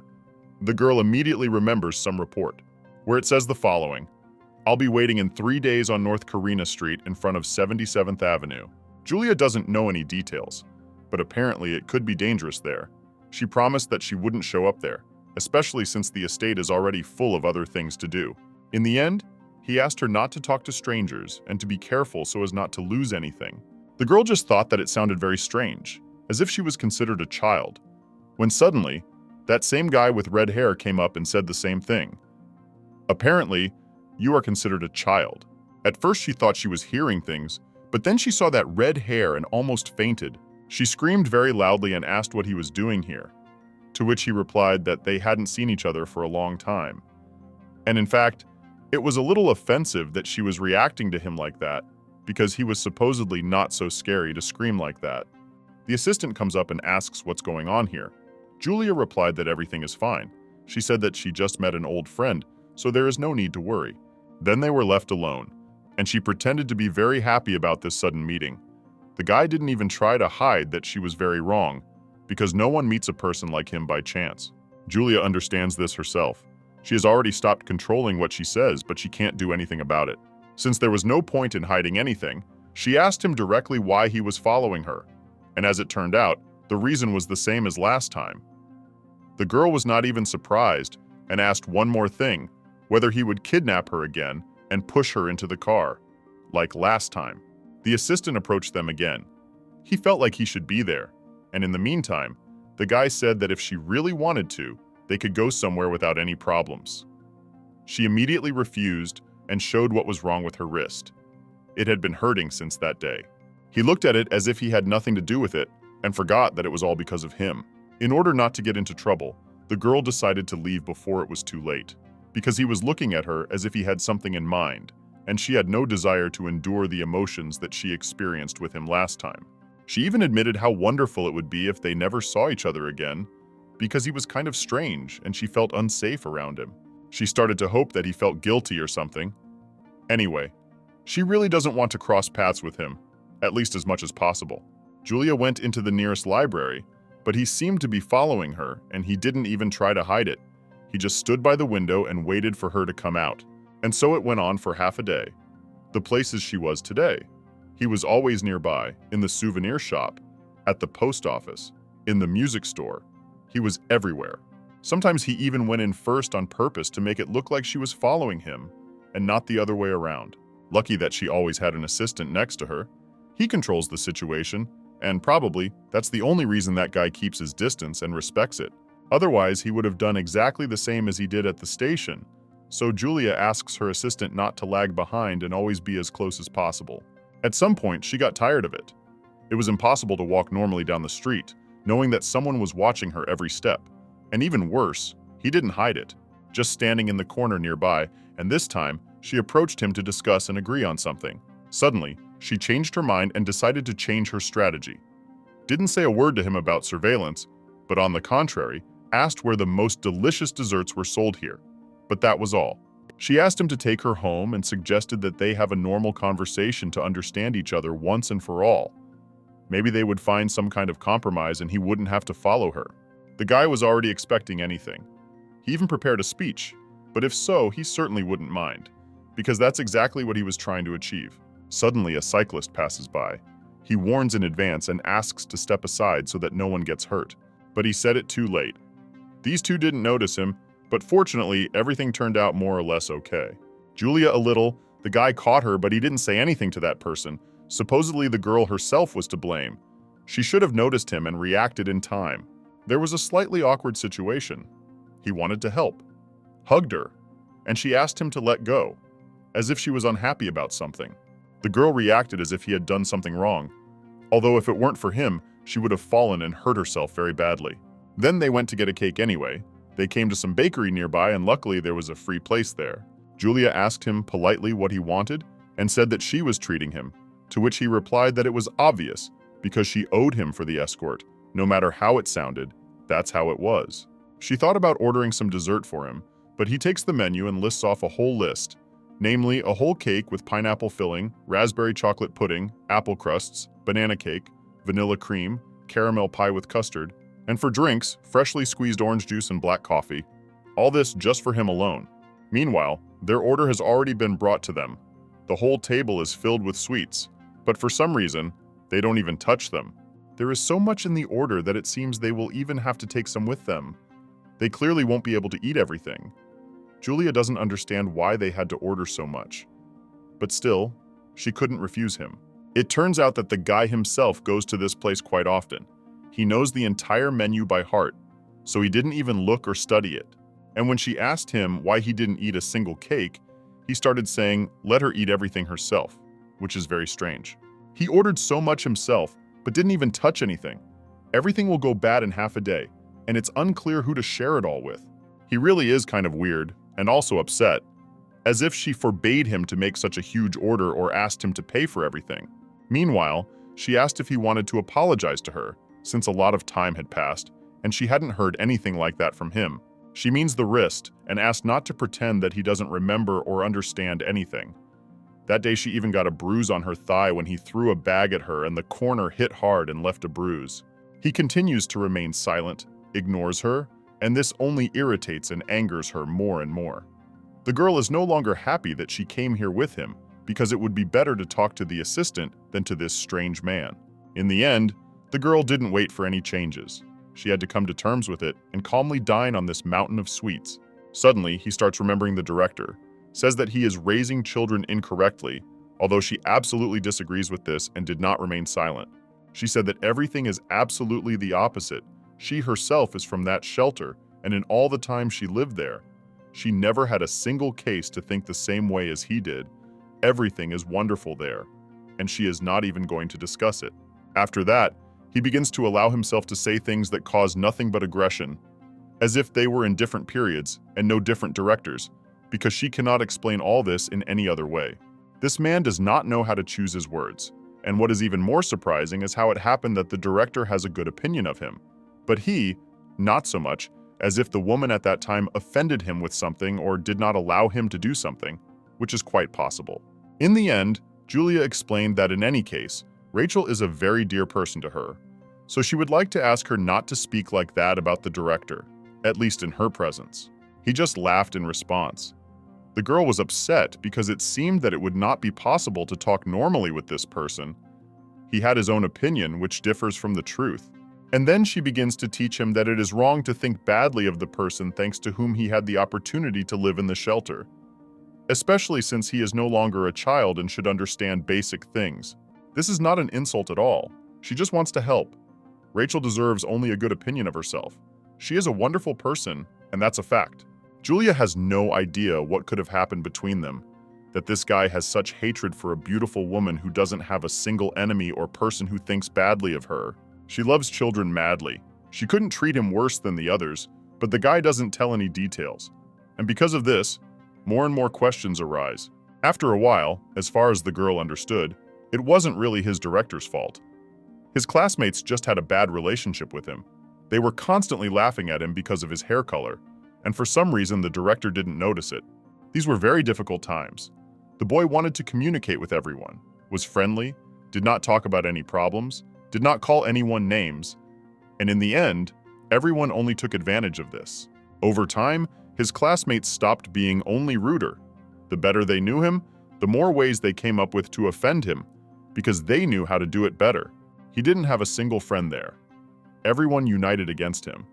The girl immediately remembers some report, where it says the following: "I'll be waiting in 3 days on North Karina Street in front of 77th Avenue. Julia doesn't know any details, but apparently it could be dangerous there. She promised that she wouldn't show up there, especially since the estate is already full of other things to do. In the end, he asked her not to talk to strangers and to be careful so as not to lose anything. The girl just thought that it sounded very strange, as if she was considered a child, when suddenly, that same guy with red hair came up and said the same thing. Apparently, you are considered a child. At first she thought she was hearing things, but then she saw that red hair and almost fainted. She screamed very loudly and asked what he was doing here, to which he replied that they hadn't seen each other for a long time. And in fact, it was a little offensive that she was reacting to him like that, because he was supposedly not so scary to scream like that. The assistant comes up and asks what's going on here. Julia replied that everything is fine. She said that she just met an old friend, so there is no need to worry. Then they were left alone, and she pretended to be very happy about this sudden meeting. The guy didn't even try to hide that she was very wrong, because no one meets a person like him by chance. Julia understands this herself. She has already stopped controlling what she says, but she can't do anything about it. Since there was no point in hiding anything, she asked him directly why he was following her, and as it turned out, the reason was the same as last time. The girl was not even surprised and asked one more thing, whether he would kidnap her again and push her into the car, like last time. The assistant approached them again. He felt like he should be there, and in the meantime, the guy said that if she really wanted to, they could go somewhere without any problems. She immediately refused and showed what was wrong with her wrist. It had been hurting since that day. He looked at it as if he had nothing to do with it and forgot that it was all because of him. In order not to get into trouble, the girl decided to leave before it was too late. because he was looking at her as if he had something in mind, and she had no desire to endure the emotions that she experienced with him last time. She even admitted how wonderful it would be if they never saw each other again, because he was kind of strange and she felt unsafe around him. She started to hope that he felt guilty or something. Anyway, she really doesn't want to cross paths with him, at least as much as possible. Julia went into the nearest library, but he seemed to be following her, and he didn't even try to hide it. He just stood by the window and waited for her to come out. And so it went on for half a day. The places she was today. He was always nearby, in the souvenir shop, at the post office, in the music store. He was everywhere. Sometimes he even went in first on purpose to make it look like she was following him, and not the other way around. Lucky that she always had an assistant next to her. He controls the situation, and probably that's the only reason that guy keeps his distance and respects it. Otherwise, he would have done exactly the same as he did at the station. So Julia asks her assistant not to lag behind and always be as close as possible. At some point, she got tired of it. It was impossible to walk normally down the street, knowing that someone was watching her every step. And even worse, he didn't hide it, just standing in the corner nearby, and this time, she approached him to discuss and agree on something. Suddenly, she changed her mind and decided to change her strategy. Didn't say a word to him about surveillance, but on the contrary, asked where the most delicious desserts were sold here. But that was all. She asked him to take her home and suggested that they have a normal conversation to understand each other once and for all. Maybe they would find some kind of compromise and he wouldn't have to follow her. The guy was already expecting anything. He even prepared a speech, but if so, he certainly wouldn't mind, because that's exactly what he was trying to achieve. Suddenly, a cyclist passes by. He warns in advance and asks to step aside so that no one gets hurt, but he said it too late. These two didn't notice him, but fortunately, everything turned out more or less okay. Julia a little, the guy caught her, but he didn't say anything to that person. Supposedly, the girl herself was to blame. She should have noticed him and reacted in time. There was a slightly awkward situation. He wanted to help, hugged her, and she asked him to let go, as if she was unhappy about something. The girl reacted as if he had done something wrong, although if it weren't for him, she would have fallen and hurt herself very badly. Then they went to get a cake anyway. They came to some bakery nearby, and luckily there was a free place there. Julia asked him politely what he wanted and said that she was treating him, to which he replied that it was obvious because she owed him for the escort. No matter how it sounded, that's how it was. She thought about ordering some dessert for him, but he takes the menu and lists off a whole list, namely a whole cake with pineapple filling, raspberry chocolate pudding, apple crusts, banana cake, vanilla cream, caramel pie with custard, and for drinks, freshly squeezed orange juice and black coffee. All this just for him alone. Meanwhile, their order has already been brought to them. The whole table is filled with sweets, but for some reason, they don't even touch them. There is so much in the order that it seems they will even have to take some with them. They clearly won't be able to eat everything. Julia doesn't understand why they had to order so much. But still, she couldn't refuse him. It turns out that the guy himself goes to this place quite often. He knows the entire menu by heart, so he didn't even look or study it. And when she asked him why he didn't eat a single cake, he started saying, let her eat everything herself, which is very strange. He ordered so much himself, but didn't even touch anything. Everything will go bad in half a day, and it's unclear who to share it all with. He really is kind of weird, and also upset, as if she forbade him to make such a huge order or asked him to pay for everything. Meanwhile, she asked if he wanted to apologize to her, since a lot of time had passed, and she hadn't heard anything like that from him. She means the wrist, and asked not to pretend that he doesn't remember or understand anything. That day she even got a bruise on her thigh when he threw a bag at her and the corner hit hard and left a bruise. He continues to remain silent, ignores her, and this only irritates and angers her more and more. The girl is no longer happy that she came here with him, because it would be better to talk to the assistant than to this strange man. In the end, the girl didn't wait for any changes. She had to come to terms with it and calmly dine on this mountain of sweets. Suddenly, he starts remembering the director, says that he is raising children incorrectly, although she absolutely disagrees with this and did not remain silent. She said that everything is absolutely the opposite. She herself is from that shelter, and in all the time she lived there, she never had a single case to think the same way as he did. Everything is wonderful there, and she is not even going to discuss it. After that, he begins to allow himself to say things that cause nothing but aggression, as if they were in different periods and no different directors. because she cannot explain all this in any other way. This man does not know how to choose his words, and what is even more surprising is how it happened that the director has a good opinion of him, but he, not so much, as if the woman at that time offended him with something or did not allow him to do something, which is quite possible. In the end, Julia explained that in any case, Rachel is a very dear person to her, so she would like to ask her not to speak like that about the director, at least in her presence. He just laughed in response. The girl was upset because it seemed that it would not be possible to talk normally with this person. He had his own opinion, which differs from the truth. And then she begins to teach him that it is wrong to think badly of the person thanks to whom he had the opportunity to live in the shelter, especially since he is no longer a child and should understand basic things. This is not an insult at all. She just wants to help. Rachel deserves only a good opinion of herself. She is a wonderful person, and that's a fact. Julia has no idea what could have happened between them, that this guy has such hatred for a beautiful woman who doesn't have a single enemy or person who thinks badly of her. She loves children madly. She couldn't treat him worse than the others, but the guy doesn't tell any details. And because of this, more and more questions arise. After a while, as far as the girl understood, it wasn't really his director's fault. His classmates just had a bad relationship with him. They were constantly laughing at him because of his hair color, and for some reason the director didn't notice it. These were very difficult times. The boy wanted to communicate with everyone, was friendly, did not talk about any problems, did not call anyone names, and in the end, everyone only took advantage of this. Over time, his classmates stopped being only ruder. The better they knew him, the more ways they came up with to offend him, because they knew how to do it better. He didn't have a single friend there. Everyone united against him.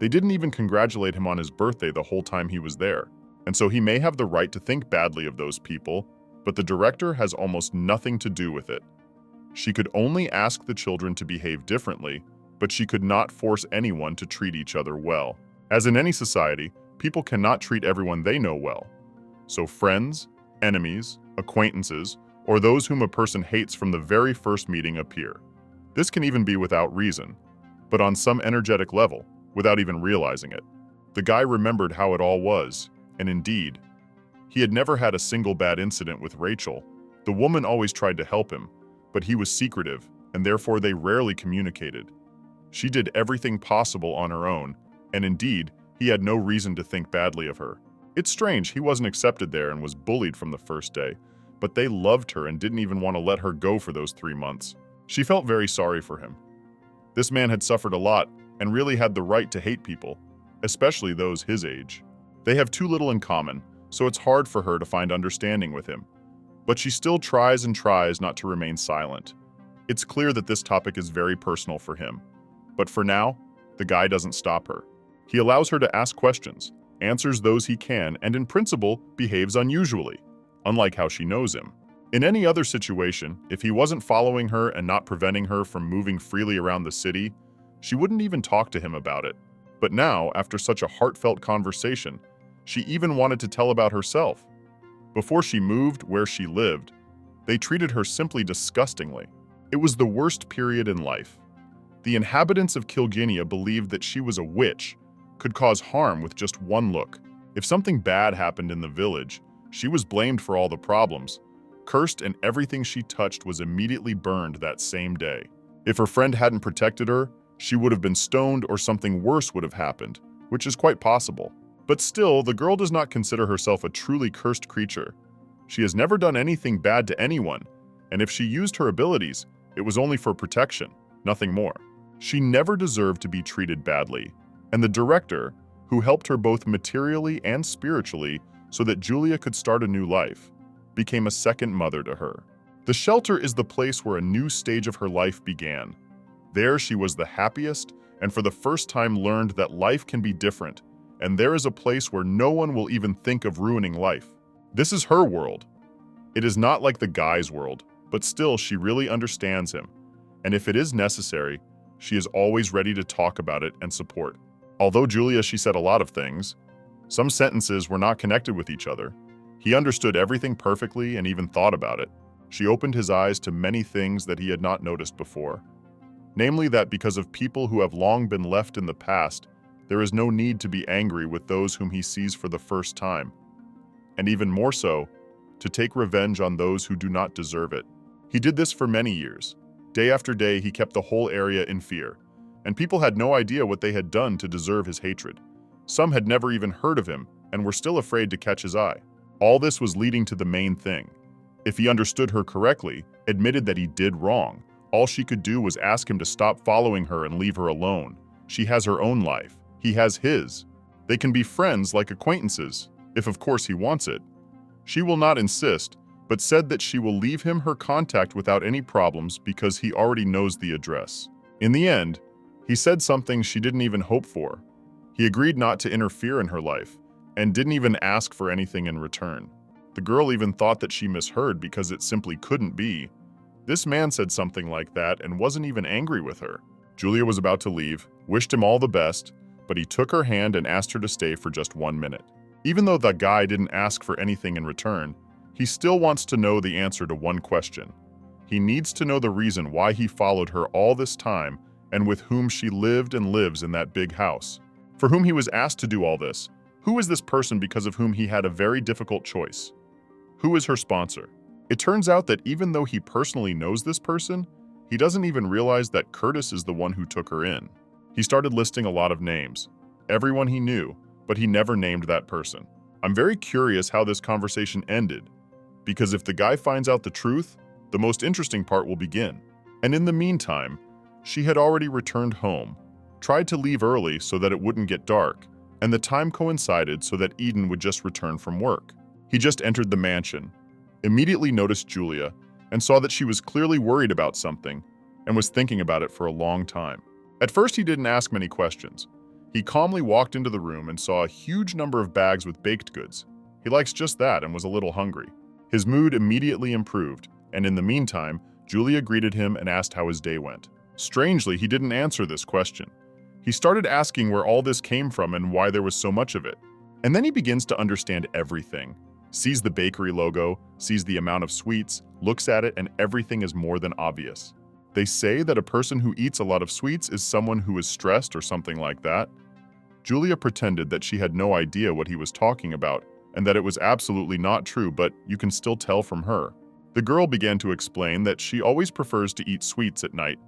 They didn't even congratulate him on his birthday the whole time he was there. And so he may have the right to think badly of those people, but the director has almost nothing to do with it. She could only ask the children to behave differently, but she could not force anyone to treat each other well. As in any society, people cannot treat everyone they know well. So friends, enemies, acquaintances, or those whom a person hates from the very first meeting appear. This can even be without reason, but on some energetic level, without even realizing it. The guy remembered how it all was, and indeed, he had never had a single bad incident with Rachel. The woman always tried to help him, but he was secretive, and therefore they rarely communicated. She did everything possible on her own, and indeed, he had no reason to think badly of her. It's strange he wasn't accepted there and was bullied from the first day, but they loved her and didn't even want to let her go for those 3 months. She felt very sorry for him. This man had suffered a lot and really had the right to hate people, especially those his age. They have too little in common, so it's hard for her to find understanding with him. But she still tries and tries not to remain silent. It's clear that this topic is very personal for him. But for now, the guy doesn't stop her. He allows her to ask questions, answers those he can, and in principle, behaves unusually, unlike how she knows him. In any other situation, if he wasn't following her and not preventing her from moving freely around the city, she wouldn't even talk to him about it. But now, after such a heartfelt conversation, she even wanted to tell about herself. Before she moved where she lived, they treated her simply disgustingly. It was the worst period in life. The inhabitants of Kilginia believed that she was a witch, could cause harm with just one look. If something bad happened in the village, she was blamed for all the problems, cursed, and everything she touched was immediately burned that same day. If her friend hadn't protected her, she would have been stoned or something worse would have happened, which is quite possible. But still, the girl does not consider herself a truly cursed creature. She has never done anything bad to anyone, and if she used her abilities, it was only for protection, nothing more. She never deserved to be treated badly, and the director, who helped her both materially and spiritually so that Julia could start a new life, became a second mother to her. The shelter is the place where a new stage of her life began. There she was the happiest, and for the first time learned that life can be different, and there is a place where no one will even think of ruining life. This is her world. It is not like the guy's world, but still she really understands him, and if it is necessary, she is always ready to talk about it and support. Although she said a lot of things, some sentences were not connected with each other. He understood everything perfectly and even thought about it. She opened his eyes to many things that he had not noticed before. Namely that because of people who have long been left in the past, there is no need to be angry with those whom he sees for the first time. and even more so, to take revenge on those who do not deserve it. He did this for many years. Day after day, he kept the whole area in fear, and people had no idea what they had done to deserve his hatred. Some had never even heard of him and were still afraid to catch his eye. All this was leading to the main thing. If he understood her correctly, admitted that he did wrong, all she could do was ask him to stop following her and leave her alone. She has her own life. He has his. They can be friends like acquaintances, if of course he wants it. She will not insist, but said that she will leave him her contact without any problems because he already knows the address. In the end, he said something she didn't even hope for. He agreed not to interfere in her life, and didn't even ask for anything in return. The girl even thought that she misheard because it simply couldn't be. This man said something like that and wasn't even angry with her. Julia was about to leave, wished him all the best, but he took her hand and asked her to stay for just 1 minute. Even though the guy didn't ask for anything in return, he still wants to know the answer to one question. He needs to know the reason why he followed her all this time and with whom she lived and lives in that big house. For whom he was asked to do all this. Who is this person because of whom he had a very difficult choice? Who is her sponsor? It turns out that even though he personally knows this person, he doesn't even realize that Curtis is the one who took her in. He started listing a lot of names, everyone he knew, but he never named that person. I'm very curious how this conversation ended, because if the guy finds out the truth, the most interesting part will begin. And in the meantime, she had already returned home, tried to leave early so that it wouldn't get dark, and the time coincided so that Eden would just return from work. He just entered the mansion, immediately noticed Julia, and saw that she was clearly worried about something and was thinking about it for a long time. At first, he didn't ask many questions. He calmly walked into the room and saw a huge number of bags with baked goods. He likes just that and was a little hungry. His mood immediately improved, and in the meantime, Julia greeted him and asked how his day went. Strangely, he didn't answer this question. He started asking where all this came from and why there was so much of it. And then he begins to understand everything. Sees the bakery logo, sees the amount of sweets, looks at it, and everything is more than obvious. They say that a person who eats a lot of sweets is someone who is stressed or something like that. Julia pretended that she had no idea what he was talking about and that it was absolutely not true, but you can still tell from her. The girl began to explain that she always prefers to eat sweets at night.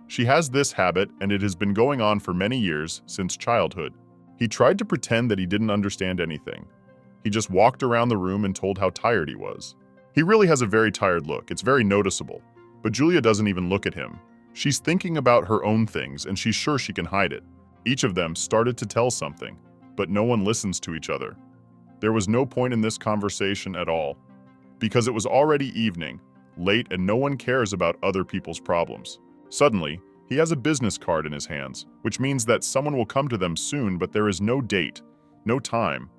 She has this habit and it has been going on for many years, since childhood. He tried to pretend that he didn't understand anything. He just walked around the room and told how tired he was. He really has a very tired look, it's very noticeable. But Julia doesn't even look at him. She's thinking about her own things and she's sure she can hide it. Each of them started to tell something, but no one listens to each other. There was no point in this conversation at all, because it was already evening, late, and no one cares about other people's problems. Suddenly, he has a business card in his hands, which means that someone will come to them soon, but there is no date, no time,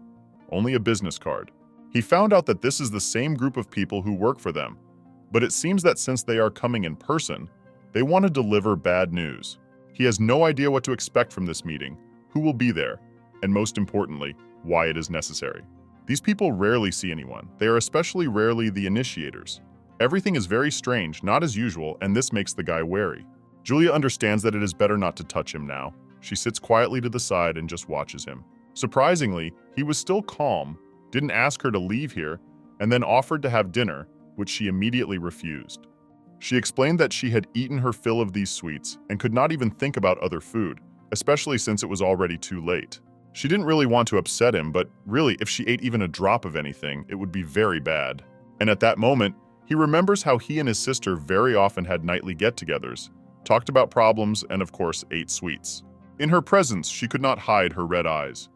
only a business card. He found out that this is the same group of people who work for them, but it seems that since they are coming in person, they want to deliver bad news. He has no idea what to expect from this meeting, who will be there, and most importantly, why it is necessary. These people rarely see anyone. They are especially rarely the initiators. Everything is very strange, not as usual, and this makes the guy wary. Julia understands that it is better not to touch him now. She sits quietly to the side and just watches him. Surprisingly, he was still calm, didn't ask her to leave here, and then offered to have dinner, which she immediately refused. She explained that she had eaten her fill of these sweets and could not even think about other food, especially since it was already too late. She didn't really want to upset him, but really, if she ate even a drop of anything, it would be very bad. And at that moment, he remembers how he and his sister very often had nightly get-togethers, talked about problems, and of course, ate sweets. In her presence, she could not hide her red eyes.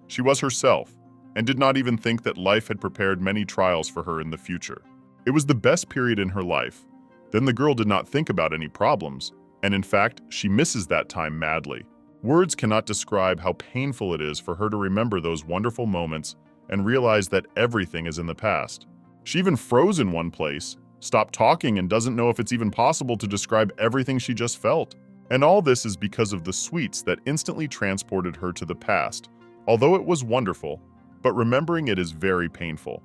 She was herself, and did not even think that life had prepared many trials for her in the future. It was the best period in her life. Then the girl did not think about any problems, and in fact, she misses that time madly. Words cannot describe how painful it is for her to remember those wonderful moments and realize that everything is in the past. She even froze in one place, stopped talking, and doesn't know if it's even possible to describe everything she just felt. And all this is because of the sweets that instantly transported her to the past. Although it was wonderful, but remembering it is very painful.